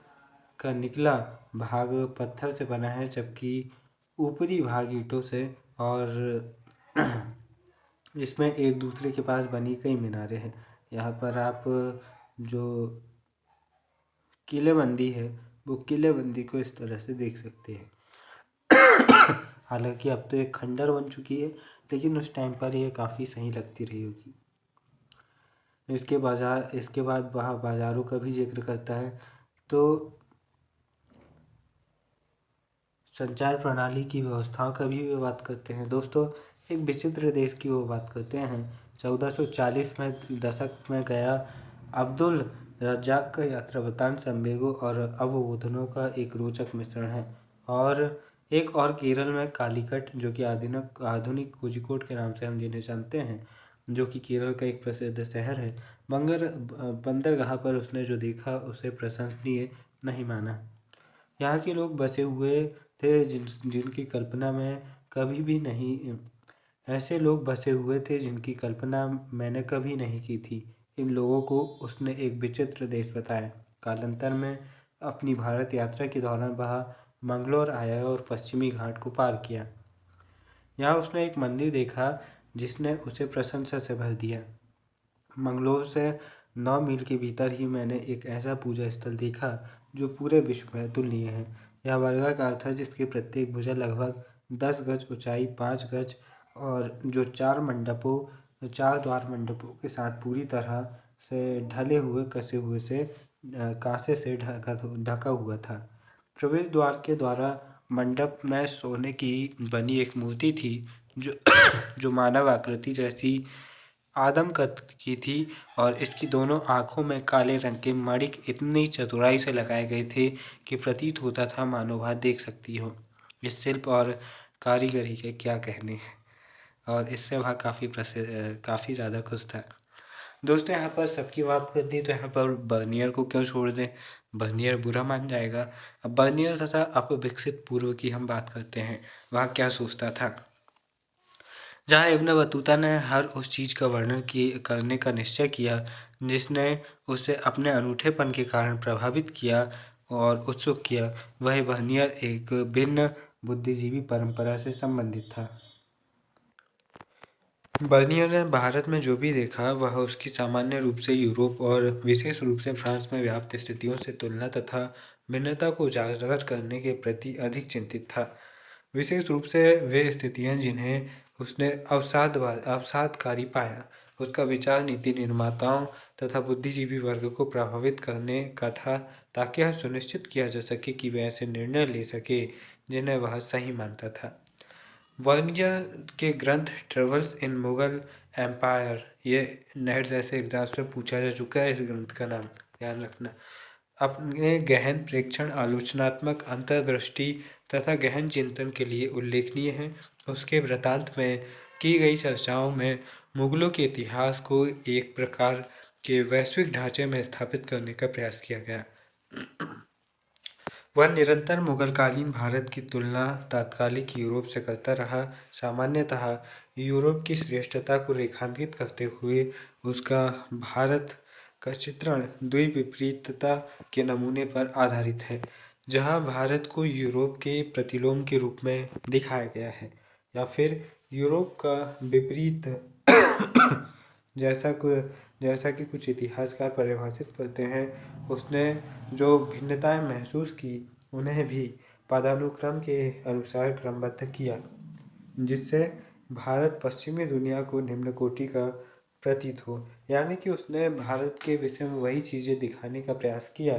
[SPEAKER 1] का निचला भाग पत्थर से बना है जबकि ऊपरी भाग ईंटों से, और इसमें एक दूसरे के पास बनी कई मीनारें हैं। यहाँ पर आप जो किलेबंदी है वो किलेबंदी को इस तरह से देख सकते हैं। हालांकि अब तो एक खंडर बन चुकी है, लेकिन उस टाइम पर ये काफ़ी सही लगती रही होगी। इसके बाद वह बाज़ारों का भी जिक्र करता है। तो संचार प्रणाली की व्यवस्थाओं का भी बात करते हैं। दोस्तों, एक विचित्र देश की वो बात करते हैं। 1440 में दशक में गया अब्दुल रज्जाक का यात्रा वृत्तांत संवेगों और अवबोधनों का एक रोचक मिश्रण है। और एक और केरल में कालीकट, जो कि आधुनिक कोझिकोड के नाम से हम जिन्हें जानते हैं, जो कि केरल का एक प्रसिद्ध शहर है, बंदरगाह पर उसने जो देखा उसे प्रशंसनीय नहीं माना। यहाँ के लोग बसे हुए थे जिनकी कल्पना में कभी भी नहीं ऐसे लोग बसे हुए थे जिनकी कल्पना मैंने कभी नहीं की थी। इन लोगों को उसने एक विचित्र देश बताया। कालांतर में अपनी भारत यात्रा के दौरान वह मंगलोर आया और पश्चिमी घाट को पार किया। यहाँ उसने एक मंदिर देखा जिसने उसे प्रशंसा से भर दिया। मंगलोर से 9 मील के भीतर ही मैंने एक ऐसा पूजा स्थल देखा जो पूरे विश्व में अतुलनीय है। यह वर्गाकार था जिसकी प्रत्येक भुजा लगभग 10 गज ऊंचाई, 5 गज, और जो 4 द्वार मंडपों के साथ पूरी तरह से ढले हुए कसे हुए से कांसे से ढका हुआ था। प्रवेश द्वार के द्वारा मंडप में सोने की बनी एक मूर्ति थी जो जो मानव आकृति जैसी आदम कद की थी, और इसकी दोनों आँखों में काले रंग के मणिक इतनी चतुराई से लगाए गए थे कि प्रतीत होता था मानो वह देख सकती हो। इस शिल्प और कारीगरी के क्या कहने हैं, और इससे वह काफ़ी ज़्यादा खुश था। दोस्तों, यहाँ पर सबकी बात कर दी तो यहाँ पर बर्नियर को क्यों छोड़ दें, बर्नियर बुरा मान जाएगा। अब बर्नियर तथा अपविकसित पूर्व की हम बात करते हैं, वह क्या सोचता था। जहाँ इब्न बतूता ने हर उस चीज़ का वर्णन करने का निश्चय किया जिसने उसे अपने अनूठेपन के कारण प्रभावित किया और उत्सुक किया, वह बर्नियर एक भिन्न बुद्धिजीवी परंपरा से संबंधित था। बर्नियर ने भारत में जो भी देखा वह उसकी सामान्य रूप से यूरोप और विशेष रूप से फ्रांस में व्याप्त स्थितियों से तुलना तथा भिन्नता को उजागर करने के प्रति अधिक चिंतित था। विशेष रूप से वे स्थितियां जिन्हें उसने अवसादकारी पाया। उसका विचार नीति निर्माताओं तथा बुद्धिजीवी वर्ग को प्रभावित करने का था, ताकि यह सुनिश्चित किया जा सके कि वे ऐसे निर्णय ले सके जिन्हें वह सही मानता था। बर्नियर के ग्रंथ ट्रेवल्स इन मुगल एम्पायर, ये नेट जैसे एग्जाम से पूछा जा चुका है, इस ग्रंथ का नाम ध्यान रखना, अपने गहन प्रेक्षण, आलोचनात्मक अंतर्दृष्टि तथा गहन चिंतन के लिए उल्लेखनीय है। उसके वृत्तांत में की गई चर्चाओं में मुगलों के इतिहास को एक प्रकार के वैश्विक ढांचे में स्थापित करने का प्रयास किया गया। वह निरंतर मुगलकालीन भारत की तुलना तात्कालिक यूरोप से करता रहा। सामान्यतः यूरोप की श्रेष्ठता को रेखांकित करते हुए उसका भारत का चित्रण द्विविपरीतता के नमूने पर आधारित है, जहां भारत को यूरोप के प्रतिलोम के रूप में दिखाया गया है, या फिर यूरोप का विपरीत जैसा कि कुछ इतिहासकार परिभाषित करते हैं। उसने जो भिन्नताएं महसूस की उन्हें भी पदानुक्रम के अनुसार क्रमबद्ध किया, जिससे भारत पश्चिमी दुनिया को निम्न कोटि का प्रतीत हो। यानी कि उसने भारत के विषय में वही चीज़ें दिखाने का प्रयास किया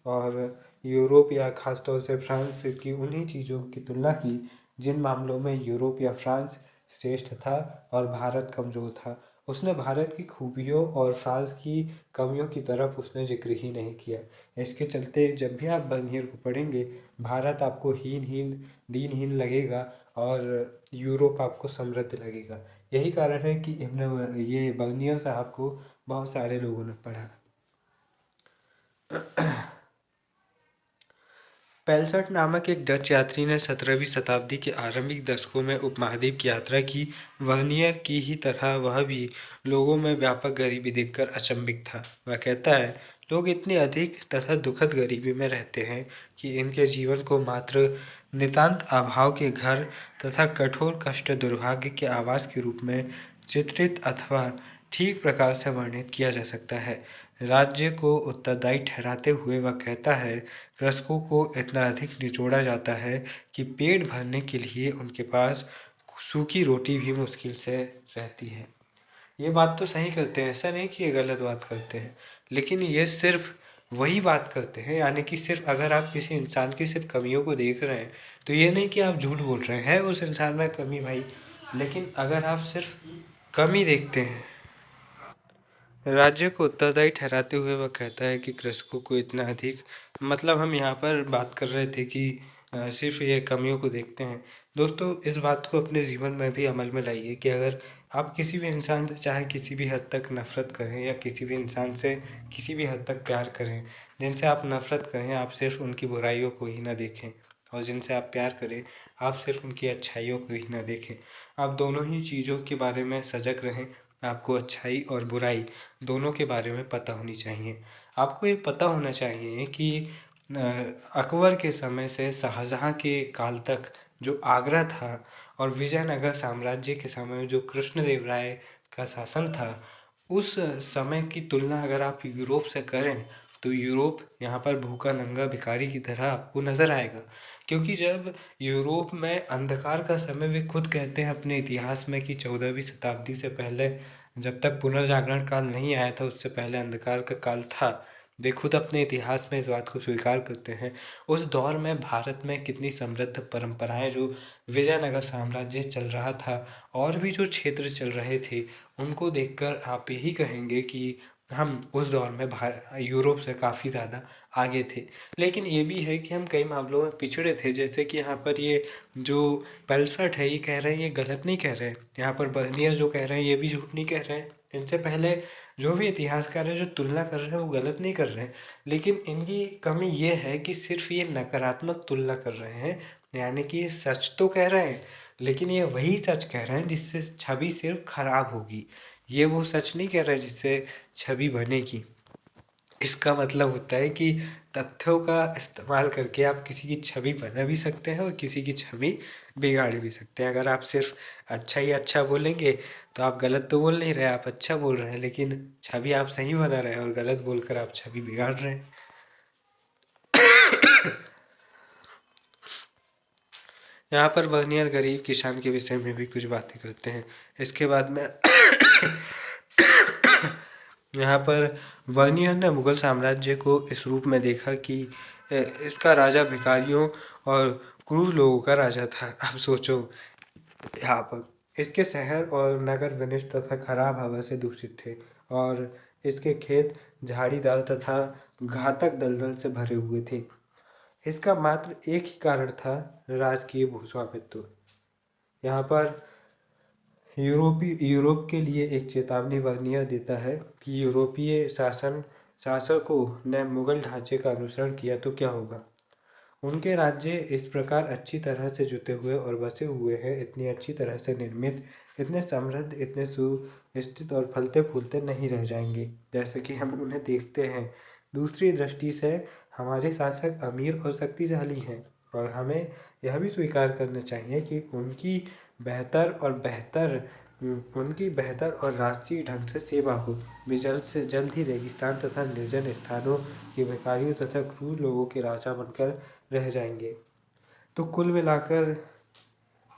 [SPEAKER 1] और यूरोप या ख़ासतौर से फ्रांस की उन्हीं चीज़ों की तुलना की जिन मामलों में यूरोप या फ्रांस श्रेष्ठ था और भारत कमज़ोर था। उसने भारत की खूबियों और फ्रांस की कमियों की तरफ उसने जिक्र ही नहीं किया। इसके चलते जब भी आप बर्नियर को पढ़ेंगे, भारत आपको हीन दीनहीन लगेगा और यूरोप आपको समृद्ध लगेगा। यही कारण है कि ये बर्नियर साहब को बहुत सारे लोगों ने पढ़ा। पेलसट नामक एक डच यात्री ने 17वीं शताब्दी के आरंभिक दशकों में उपमहाद्वीप की यात्रा की। वर्नियर की ही तरह वह भी लोगों में व्यापक गरीबी देखकर अचंभित था। वह कहता है, लोग इतनी अधिक तथा दुखद गरीबी में रहते हैं कि इनके जीवन को मात्र नितांत अभाव के घर तथा कठोर कष्ट दुर्भाग्य के आवास के रूप में चित्रित अथवा ठीक प्रकार से वर्णित किया जा सकता है। राज्य को उत्तरदायी ठहराते हुए वह कहता है, कृषकों को इतना अधिक निचोड़ा जाता है कि पेट भरने के लिए उनके पास सूखी रोटी भी मुश्किल से रहती है। ये बात तो सही करते हैं, ऐसा नहीं कि ये गलत बात करते हैं, लेकिन ये सिर्फ वही बात करते हैं। यानी कि सिर्फ अगर आप किसी इंसान की सिर्फ कमियों को देख रहे हैं तो ये नहीं कि आप झूठ बोल रहे हैं, उस इंसान में कमी भाई, लेकिन अगर आप सिर्फ कमी देखते हैं। राज्य को उत्तरदायी ठहराते हुए वह कहता है कि कृषकों को इतना अधिक, मतलब हम यहाँ पर बात कर रहे थे कि सिर्फ ये कमियों को देखते हैं। दोस्तों, इस बात को अपने जीवन में भी अमल में लाइए कि अगर आप किसी भी इंसान से चाहे किसी भी हद तक नफरत करें या किसी भी इंसान से किसी भी हद तक प्यार करें, जिनसे आप नफरत करें आप सिर्फ उनकी बुराइयों को ही ना देखें, और जिनसे आप प्यार करें आप सिर्फ उनकी अच्छाइयों को ही ना देखें। आप दोनों ही चीज़ों के बारे में सजग रहें। आपको अच्छाई और बुराई दोनों के बारे में पता होनी चाहिए। आपको ये पता होना चाहिए कि अकबर के समय से शाहजहाँ के काल तक जो आगरा था और विजयनगर साम्राज्य के समय में जो कृष्णदेव राय का शासन था, उस समय की तुलना अगर आप यूरोप से करें तो यूरोप यहाँ पर भूखा नंगा भिखारी की तरह आपको नज़र आएगा। क्योंकि जब यूरोप में अंधकार का समय, वे खुद कहते हैं अपने इतिहास में कि 14वीं शताब्दी से पहले, जब तक पुनर्जागरण काल नहीं आया था, उससे पहले अंधकार का काल था। वे खुद अपने इतिहास में इस बात को स्वीकार करते हैं। उस दौर में भारत में कितनी समृद्ध परंपराएं, जो विजयनगर साम्राज्य चल रहा था और भी जो क्षेत्र चल रहे थे, उनको देखकर आप यही कहेंगे कि हम उस दौर में यूरोप से काफ़ी ज़्यादा आगे थे। लेकिन ये भी है कि हम कई मामलों में पिछड़े थे, जैसे कि यहाँ पर ये जो पेलसट है ये कह रहे हैं, ये गलत नहीं कह रहे हैं। यहाँ पर बर्नियर जो कह रहे हैं ये भी झूठ नहीं कह रहे हैं। इनसे पहले जो भी इतिहासकार है जो तुलना कर रहे हैं वो गलत नहीं कर रहे हैं, लेकिन इनकी कमी ये है कि सिर्फ ये नकारात्मक तुलना कर रहे हैं। यानी कि सच तो कह रहे हैं, लेकिन ये वही सच कह रहे हैं जिससे छवि सिर्फ खराब होगी। ये वो सच नहीं कह रहे जिससे छवि बनेगी। इसका मतलब होता है कि तथ्यों का इस्तेमाल करके आप किसी की छवि बना भी सकते हैं और किसी की छवि बिगाड़ भी सकते हैं। अगर आप सिर्फ अच्छा ही अच्छा बोलेंगे तो आप गलत तो बोल नहीं रहे, आप अच्छा बोल रहे हैं, लेकिन छवि आप सही बना रहे हैं और गलत बोलकर आप छवि बिगाड़ रहे हैं। यहाँ पर बर्नियर गरीब किसान के विषय में भी कुछ बातें करते हैं। इसके बाद में यहाँ पर बर्नियर ने मुगल साम्राज्य को इस रूप में देखा कि इसका राजा भिखारियों और क्रूर लोगों का राजा था। अब सोचो, यहाँ पर इसके शहर और नगर विनिष्ट तथा खराब हवा से दूषित थे और इसके खेत झाड़ीदार तथा घातक दलदल से भरे हुए थे। इसका मात्र एक ही कारण था, राजकीय भूस्वामित्व। यहाँ पर यूरोप के लिए एक चेतावनी बर्नियर देता है कि यूरोपीय शासकों ने मुगल ढांचे का अनुसरण किया तो क्या होगा। उनके राज्य इस प्रकार अच्छी तरह से जुटे हुए और बसे हुए हैं, इतनी अच्छी तरह से निर्मित, इतने समृद्ध, इतने सुस्थित और फलते फूलते नहीं रह जाएंगे जैसे कि हम उन्हें देखते हैं। दूसरी दृष्टि से हमारे शासक अमीर और शक्तिशाली हैं और हमें यह भी स्वीकार करना चाहिए कि उनकी बेहतर और राष्ट्रीय ढंग से सेवा हो। वे जल्द से जल्द ही रेगिस्तान तथा निर्जन स्थानों के भिखारियों तथा क्रूर लोगों के राजा बनकर रह जाएंगे। तो कुल मिलाकर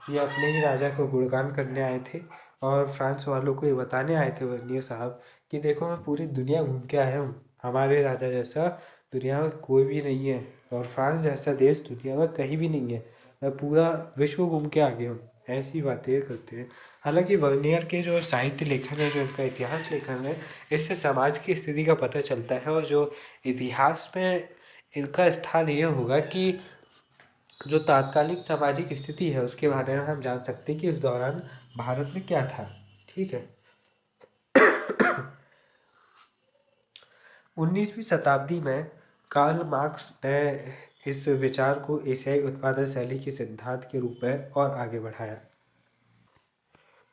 [SPEAKER 1] ये अपने ही राजा को गुणगान करने आए थे और फ्रांस वालों को ये बताने आए थे बर्नियर साहब कि देखो, मैं पूरी दुनिया घूम के आया हूँ, हमारे राजा जैसा दुनिया में कोई भी नहीं है और फ्रांस जैसा देश दुनिया में कहीं भी नहीं है, मैं पूरा विश्व घूम के आ गया हूँ। ऐसी बातें करते हैं। हालांकि वर्नियर के जो साहित्य लेखन है, जो इनका इतिहास लेखन है, इससे समाज की स्थिति का पता चलता है। और जो इतिहास में इनका स्थान ये होगा कि जो तात्कालिक सामाजिक स्थिति है उसके बारे में हम जान सकते हैं कि उस दौरान भारत में क्या था। ठीक है। 19वीं शताब्दी में कार्ल मार्क्स ने इस विचार को एशियाई उत्पादन शैली के सिद्धांत के रूप में और आगे बढ़ाया।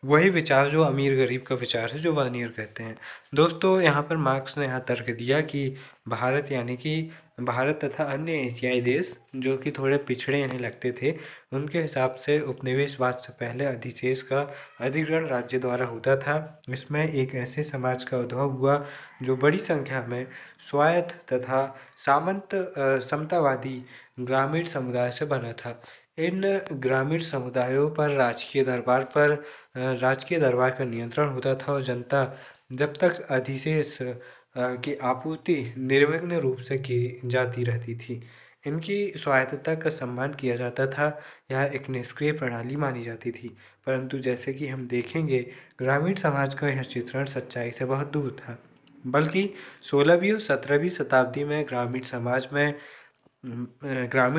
[SPEAKER 1] वही विचार जो अमीर गरीब का विचार है, जो वर्नियर कहते हैं। दोस्तों, यहाँ पर मार्क्स ने यहाँ तर्क दिया कि भारत, यानी कि भारत तथा अन्य एशियाई देश जो कि थोड़े पिछड़े इन्हें लगते थे, उनके हिसाब से उपनिवेशवाद से पहले अधिशेष का अधिग्रहण राज्य द्वारा होता था। इसमें एक ऐसे समाज का उद्भव हुआ जो बड़ी संख्या में स्वायत्त तथा समतावादी ग्रामीण समुदाय से बना था। इन ग्रामीण समुदायों पर राजकीय दरबार का नियंत्रण होता था और जनता जब तक अधिशेष की आपूर्ति निर्विघ्न रूप से की जाती रहती थी, इनकी स्वायत्तता का सम्मान किया जाता था। यह एक निष्क्रिय प्रणाली मानी जाती थी। परंतु जैसे कि हम देखेंगे, ग्रामीण समाज का यह चित्रण सच्चाई से बहुत दूर था। बल्कि 16वीं और 17वीं शताब्दी में ग्रामीण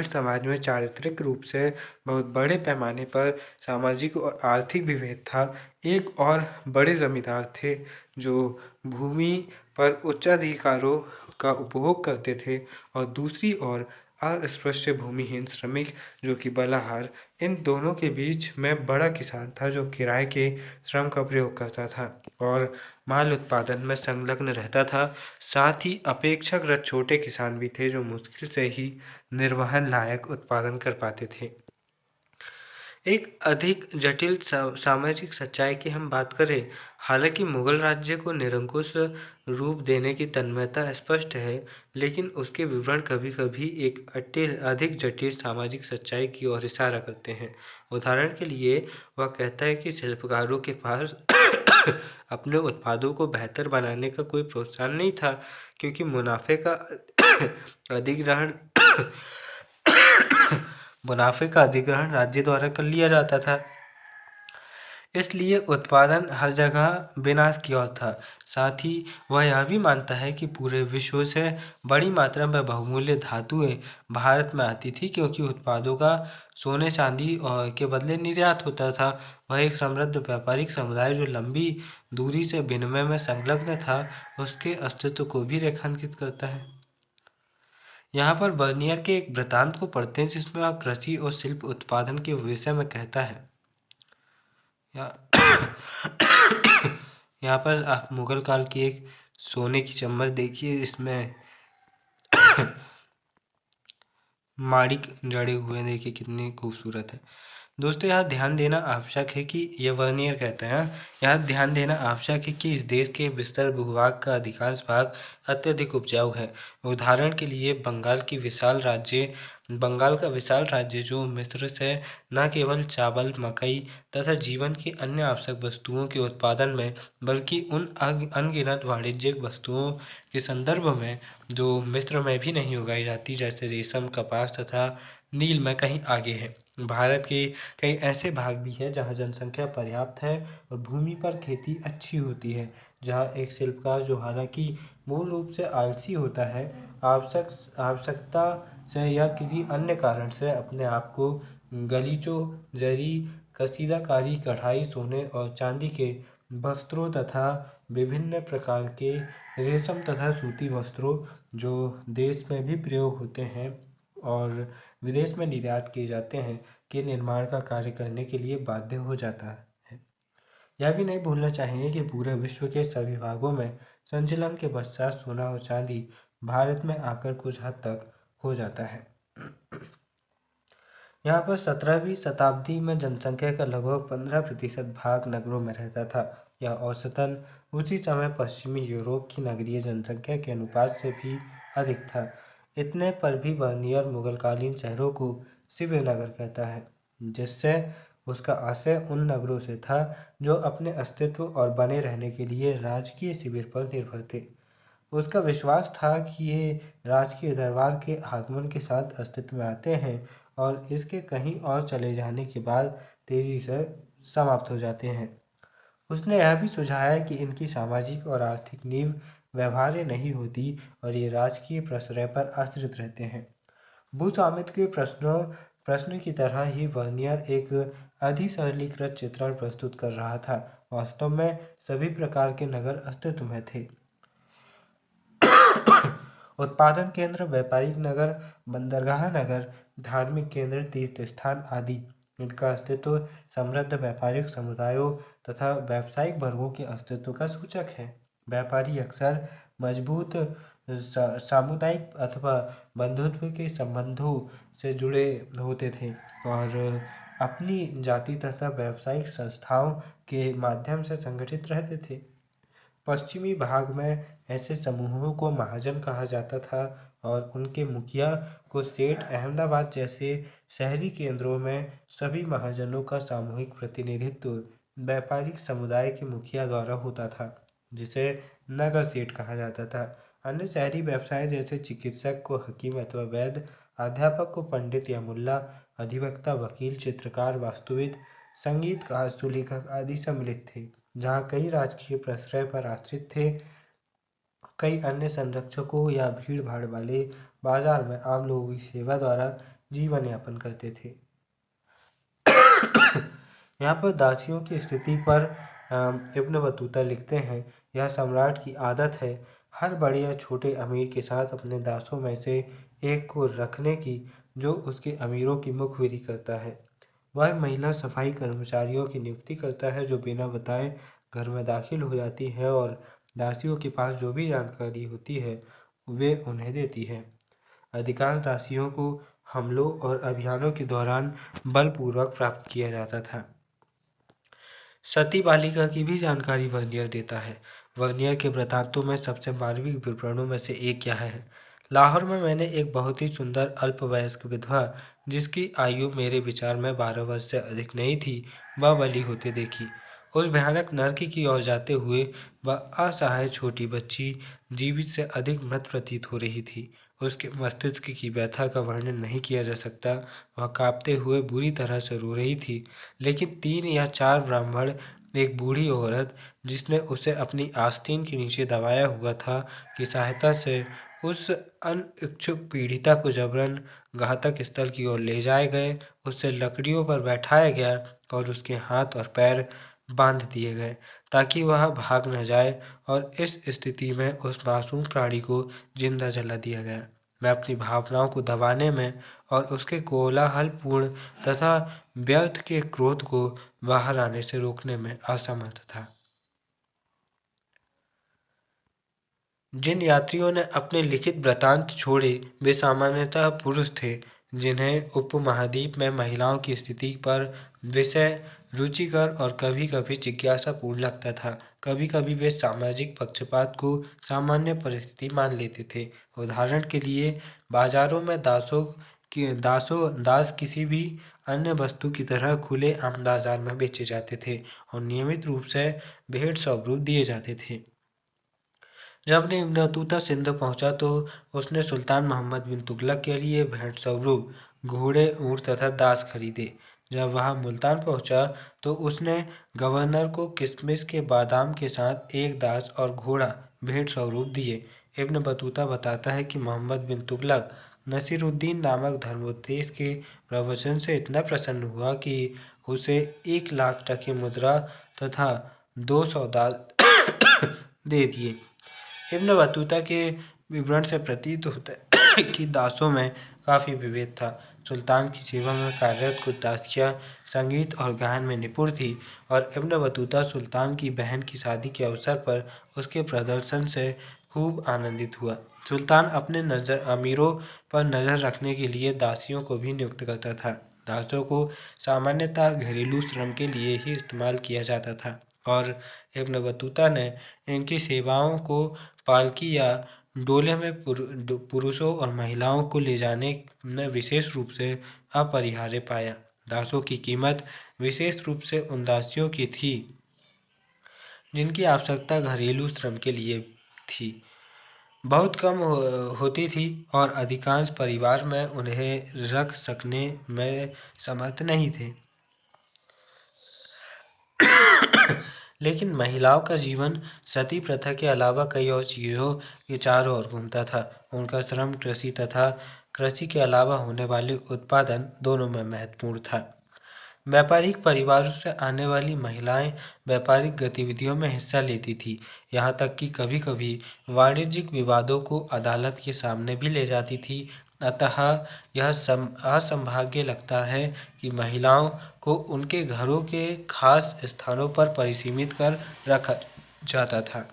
[SPEAKER 1] समाज में चारित्रिक रूप से बहुत बड़े पैमाने पर सामाजिक और आर्थिक विभेद था। एक और बड़े जमींदार थे जो भूमि पर उच्चाधिकारों का उपभोग करते थे, और दूसरी ओर अस्पृश्य भूमिहीन श्रमिक जो कि बलाहार। इन दोनों के बीच में बड़ा किसान था जो किराए के श्रम का प्रयोग करता था और माल उत्पादन में संलग्न रहता था। साथ ही अपेक्षाकृत छोटे किसान भी थे जो मुश्किल से ही निर्वहन लायक उत्पादन कर पाते थे। एक अधिक जटिल सामाजिक सच्चाई की हम बात करें, हालांकि मुगल राज्य को निरंकुश रूप देने की तन्मयता स्पष्ट है, लेकिन उसके विवरण कभी-कभी एक अधिक जटिल सामाजिक सच्चाई की ओर इशारा करते हैं। उदाहरण के लिए, वह कहता है कि शिल्पकारों के पास अपने उत्पादों को बेहतर बनाने का कोई प्रोत्साहन नहीं था, क्योंकि मुनाफे का अधिग्रहण राज्य द्वारा कर लिया जाता था। इसलिए उत्पादन हर जगह विनाश की ओर था। साथ ही वह यह भी मानता है कि पूरे विश्व से बड़ी मात्रा में बहुमूल्य धातुएं भारत में आती थी, क्योंकि उत्पादों का सोने चांदी और के बदले निर्यात होता था। वह एक समृद्ध व्यापारिक समुदाय जो लंबी दूरी से विनिमय में संलग्न था, उसके अस्तित्व को भी रेखांकित करता है। यहाँ पर बर्नियर के एक वृत्तांत को पढ़ते हैं जिसमें वह कृषि और शिल्प उत्पादन के विषय में कहता है। यहाँ पर आप मुगल काल की एक सोने की चम्मच देखिए, इसमें माणिक जड़े हुए, देखिए कितनी खूबसूरत है। दोस्तों, यहाँ ध्यान देना आवश्यक है कि ये वर्नियर कहते हैं, यहाँ ध्यान देना आवश्यक है कि इस देश के विस्तार भूभाग का अधिकांश भाग अत्यधिक उपजाऊ है। उदाहरण के लिए बंगाल का विशाल राज्य जो मिस्र से न केवल चावल, मकई तथा जीवन की अन्य आवश्यक वस्तुओं के उत्पादन में, बल्कि उन अनगिनत वाणिज्यिक वस्तुओं के संदर्भ में जो मिस्र में भी नहीं उगाई जाती, जैसे रेशम, कपास तथा नील में कहीं आगे है। भारत के कई ऐसे भाग भी हैं जहाँ जनसंख्या पर्याप्त है और भूमि पर खेती अच्छी होती है, जहाँ एक शिल्पकार जो हालांकि मूल रूप से आलसी होता है, आवश्यकता से या किसी अन्य कारण से अपने आप को गलीचों, जरी, कसीदाकारी, कढ़ाई, सोने और चांदी के वस्त्रों तथा विभिन्न प्रकार के रेशम तथा सूती वस्त्रों जो देश में भी प्रयोग होते हैं और विदेश में निर्यात किए जाते हैं, के निर्माण का कार्य करने के लिए बाध्य हो जाता है। यह भी नहीं भूलना चाहिए कि पूरे विश्व के सभी भागों में संचलन के पश्चात सोना और चांदी भारत में आकर कुछ हद तक हो जाता है। यहाँ पर 17वीं शताब्दी में जनसंख्या का लगभग 15% भाग नगरों में रहता था। यह औसतन उसी समय पश्चिमी यूरोप की नगरीय जनसंख्या के अनुपात से भी अधिक था। इतने पर भी बर्नियर मुगलकालीन शहरों को शिव नगर कहता है, जिससे उसका आशय उन नगरों से था जो अपने अस्तित्व और बने रहने के लिए राजकीय शिविर पर निर्भर थे। उसका विश्वास था कि ये राजकीय दरबार के आगमन के साथ अस्तित्व में आते हैं और इसके कहीं और चले जाने के बाद तेजी से समाप्त हो जाते हैं। उसने यह भी सुझाया कि इनकी सामाजिक और आर्थिक नींव व्यवहार्य नहीं होती और ये राजकीय प्रश्रय पर आश्रित रहते हैं। भूस्वामित्व के प्रश्न की तरह ही वर्नियर एक अधिसरलीकृत चित्रण प्रस्तुत कर रहा था। वास्तव में सभी प्रकार के नगर अस्तित्व में थे। उत्पादन केंद्र, व्यापारिक नगर, बंदरगाह नगर, धार्मिक केंद्र, तीर्थ स्थान आदि। इनका अस्तित्व समृद्ध व्यापारिक समुदायों तथा व्यावसायिक वर्गों के अस्तित्व का सूचक है। व्यापारी अक्सर मजबूत सामुदायिक अथवा बंधुत्व के संबंधों से जुड़े होते थे और अपनी जाति तथा व्यावसायिक संस्थाओं के माध्यम से संगठित रहते थे। पश्चिमी भाग में ऐसे समूहों को महाजन कहा जाता था और उनके मुखिया को सेठ। अहमदाबाद जैसे शहरी केंद्रों में सभी महाजनों का सामूहिक प्रतिनिधित्व व्यापारिक समुदाय के मुखिया द्वारा होता था, जिसे नगर सेठ कहा जाता था। अन्य शहरी व्यवसाय जैसे चिकित्सक को हकीम अथवा वैद्य, अध्यापक को पंडित या मुल्ला, अधिवक्ता, वकील, चित्रकार, वास्तुविद, संगीतकार, सुलेखक आदि सम्मिलित थे। जहाँ कई राजकीय प्रश्रय पर आश्रित थे, कई अन्य संरक्षकों या भीड़ भाड़ वाले बाजार में आम लोगों की सेवा द्वारा जीवन यापन करते थे। यहाँ पर दासियों की स्थिति पर इब्न बतूता लिखते हैं, यह सम्राट की आदत है हर बड़े या छोटे अमीर के साथ अपने दासों में से एक को रखने की, जो उसके अमीरों की मुखबिरी करता है। वह महिला सफाई कर्मचारियों की नियुक्ति करता है जो बिना बताए घर में दाखिल हो जाती है और दासियों के पास जो भी जानकारी होती है वे उन्हें देती है। अधिकांश दासियों को हमलों और अभियानों के दौरान बलपूर्वक प्राप्त किया जाता था। सती बालिका की भी जानकारी वर्नियर देता है। वर्नियर के वृत्तांतों में सबसे मार्मिक विवरणों में से एक यह है: लाहौर में मैंने एक बहुत ही सुंदर अल्पवयस्क विधवा, जिसकी आयु मेरे विचार में 12 वर्ष से अधिक नहीं थी, वह बली होते देखी। उस भयानक नरक की ओर जाते हुए वह असहाय छोटी बच्ची जीवित से अधिक मृत प्रतीत हो रही थी। उसके मस्तिष्क की व्यथा का वर्णन नहीं किया जा सकता। वह कांपते हुए बुरी तरह से रो रही थी, लेकिन 3 या 4 ब्राह्मण, एक बूढ़ी औरत जिसने उसे अपनी आस्तीन के नीचे दबाया हुआ था, की सहायता से उस अनिच्छुक पीड़िता को जबरन घातक स्थल की ओर ले जाए गए। उसे लकड़ियों पर बैठाया गया और उसके हाथ और पैर बांध दिए गए ताकि वह भाग न जाए, और इस स्थिति में उस मासूम प्राणी को जिंदा जला दिया गया। मैं अपनी भावनाओं को दबाने में और उसके कोलाहलपूर्ण तथा व्यर्थ के क्रोध को बाहर आने से रोकने में असमर्थ था। जिन यात्रियों ने अपने लिखित वृत्तांत छोड़े वे सामान्यतः पुरुष थे, जिन्हें उपमहाद्वीप में महिलाओं की स्थिति पर विषय रुचिकर और कभी-कभी जिज्ञासापूर्ण लगता था। कभी-कभी वे सामाजिक पक्षपात को सामान्य परिस्थिति मान लेते थे। उदाहरण के लिए, बाजारों में दास किसी भी अन्य वस्तु की तरह खुले आम बाजार में बेचे जाते थे और नियमित रूप से भेंट स्वरूप दिए जाते थे। जब इब्न बतूता सिंध पहुंचा तो उसने सुल्तान मोहम्मद बिन तुगलक के लिए भेंट स्वरूप घोड़े, ऊंट तथा दास खरीदे। जब वह मुल्तान पहुंचा तो उसने गवर्नर को किशमिश के बादाम के साथ एक दास और घोड़ा भेंट स्वरूप दिए। इब्न बतूता बताता है कि मोहम्मद बिन तुगलक नसीरुद्दीन नामक धर्मोपदेश के प्रवचन से इतना प्रसन्न हुआ कि उसे 1 लाख टके मुद्रा तथा 200 दास दे दिए। इब्न बतूता के विवरण से प्रतीत होता है कि दासों में काफ़ी विभेद था। सुल्तान की सेवा में कार्यरत कुछ दासियाँ संगीत और गायन में निपुण थी और इब्न बतूता सुल्तान की बहन की शादी के अवसर पर उसके प्रदर्शन से खूब आनंदित हुआ। सुल्तान अपने अमीरों पर नज़र रखने के लिए दासियों को भी नियुक्त करता था। दासों को सामान्यतः घरेलू श्रम के लिए ही इस्तेमाल किया जाता था और इब्न बतूता ने इनकी सेवाओं को पालकी या डोले में पुरुषों और महिलाओं को ले जाने में विशेष रूप से अपरिहार्य पाया। दासों की कीमत विशेष रूप से उन दासियों की थी जिनकी आवश्यकता घरेलू श्रम के लिए थी, बहुत कम होती थी और अधिकांश परिवार में उन्हें रख सकने में समर्थ नहीं थे। लेकिन महिलाओं का जीवन सती प्रथा के अलावा कई और चीज़ों के चारों ओर घूमता था। उनका श्रम कृषि तथा कृषि के अलावा होने वाले उत्पादन दोनों में महत्वपूर्ण था। व्यापारिक परिवारों से आने वाली महिलाएं व्यापारिक गतिविधियों में हिस्सा लेती थी, यहाँ तक कि कभी-कभी वाणिज्यिक विवादों को अदालत के सामने भी ले जाती थी। अतः यह असंभाग्य लगता है कि महिलाओं को उनके घरों के खास स्थानों पर परिसीमित कर रखा जाता था।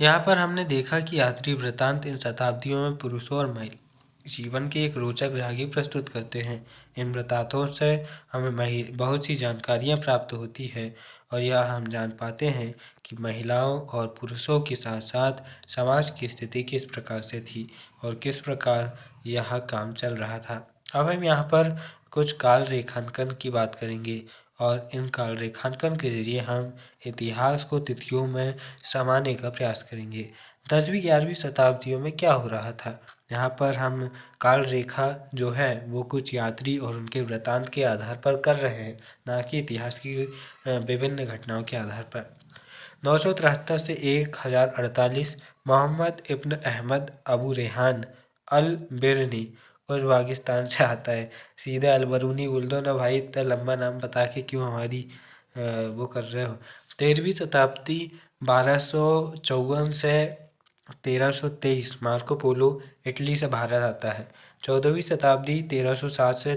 [SPEAKER 1] यहाँ पर हमने देखा कि यात्री वृत्तांत इन शताब्दियों में पुरुषों और महिला जीवन की एक रोचक झांकी प्रस्तुत करते हैं। इन वृत्तांतों से हमें बहुत सी जानकारियाँ प्राप्त होती है और यह हम जान पाते हैं कि महिलाओं और पुरुषों के साथ साथ समाज की स्थिति किस प्रकार से थी और किस प्रकार यह काम चल रहा था। अब हम यहाँ पर कुछ काल रेखांकन की बात करेंगे और इन काल रेखांकन के जरिए हम इतिहास को तिथियों में समाने का प्रयास करेंगे। 10वीं 11वीं शताब्दियों में क्या हो रहा था, यहाँ पर हम काल रेखा जो है वो कुछ यात्री और उनके वृत्तांत के आधार पर कर रहे हैं, ना कि इतिहास की विभिन्न घटनाओं के आधार पर। 973 से 1048 मोहम्मद इब्न अहमद अबू रेहान अल बिरनी उज़्बेकिस्तान से आता है। सीधे अलबरूनी बोल दो ना भाई, इतना लंबा नाम बता के क्यों हमारी वो कर रहे हो। 13वीं शताब्दी 1254 से 1323 मार्को पोलो इटली से भारत आता है। 14वीं शताब्दी 1307 से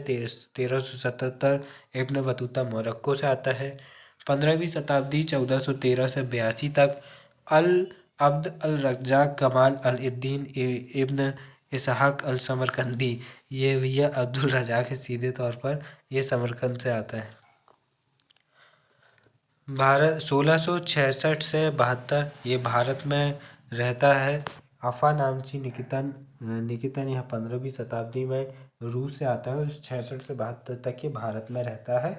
[SPEAKER 1] 1377 इब्न बतूता मोरक्को से आता है। 15वीं शताब्दी 1413 से 82 तक अल अब्द अल रज्जाक कमाल अल-इद्दीन इब्न इसहाक अल समरकंदी, ये भैया अब्दुल रज़ाक है सीधे तौर पर, ये समरकंद से आता है। भारत 1666 से 72 ये भारत में रहता है। अफा नामची निकितन यह 15वीं शताब्दी में रूस से आता है और 66 से 72 तक ये भारत में रहता है।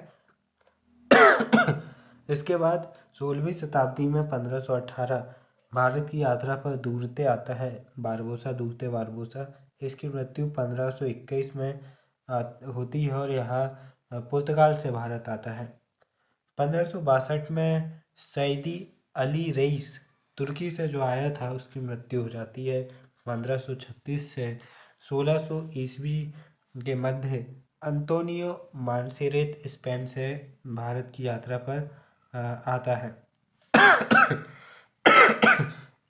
[SPEAKER 1] इसके बाद 16वीं शताब्दी में 1518 भारत की यात्रा पर दूरते आता है दूरते बारबोसा। इसकी मृत्यु 1521 में होती है और यह पुर्तगाल से भारत आता है। 1562 में सैदी अली रईस तुर्की से जो आया था उसकी मृत्यु हो जाती है। 1536 से 1600 ईस्वी के मध्य अंतोनियो मानसेरेत स्पेन से भारत की यात्रा पर आता है।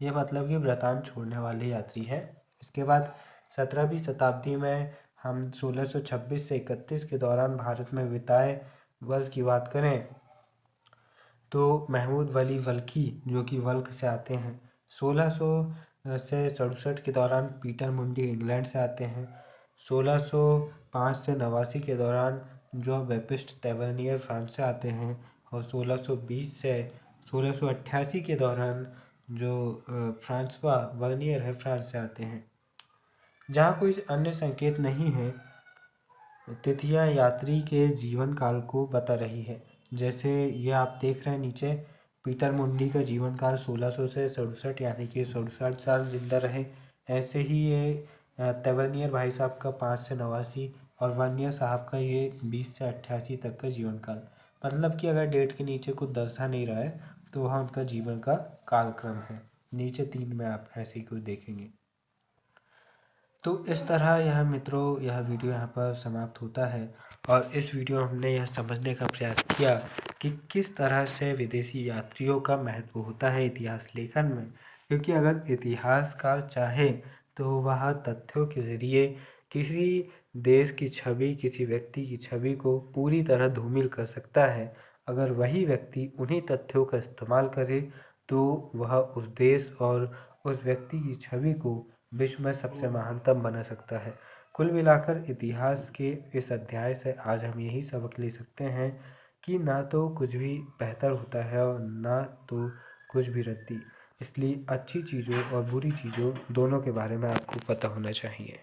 [SPEAKER 1] ये मतलब कि वृतांत छोड़ने वाले यात्री हैं। इसके बाद 17वीं शताब्दी में हम 1626 से 31 के दौरान भारत में बिताए वर्ष की बात करें तो महमूद वली वल्की जो कि वल्क से आते हैं। 1600 से 67 के दौरान पीटर मुंडी इंग्लैंड से आते हैं। 1605 से 89 के दौरान जो बेपिस्ट तेवर्नियर फ्रांस से आते हैं और 1620 से 1688 के दौरान जो फ्रांसवा वर्नियर है फ्रांस से आते हैं। जहाँ कोई अन्य संकेत नहीं है, तिथियाँ यात्री के जीवन काल को बता रही है। जैसे ये आप देख रहे हैं नीचे, पीटर मुंडी का जीवन काल 1600 से 67 यानी कि 67 साल जिंदा रहे। ऐसे ही ये तेवर्नियर भाई साहब का 5 से 89 और वर्नियर साहब का ये 20 से 88 तक का जीवन काल। मतलब कि अगर डेट के नीचे कुछ दर्शा नहीं रहा है तो वहाँ उनका जीवन का कालक्रम है। नीचे 3 में आप ऐसे ही कुछ देखेंगे। तो इस तरह यह मित्रों यह वीडियो यहाँ पर समाप्त होता है और इस वीडियो में हमने यह समझने का प्रयास किया कि किस तरह से विदेशी यात्रियों का महत्व होता है इतिहास लेखन में। क्योंकि अगर इतिहासकार चाहे तो वह तथ्यों के ज़रिए किसी देश की छवि, किसी व्यक्ति की छवि को पूरी तरह धूमिल कर सकता है। अगर वही व्यक्ति उन्हीं तथ्यों का इस्तेमाल करे तो वह उस देश और उस व्यक्ति की छवि को विश्व में सबसे महानतम बना सकता है। कुल मिलाकर इतिहास के इस अध्याय से आज हम यही सबक ले सकते हैं कि ना तो कुछ भी बेहतर होता है और ना तो कुछ भी रद्दी। इसलिए अच्छी चीज़ों और बुरी चीज़ों दोनों के बारे में आपको पता होना चाहिए।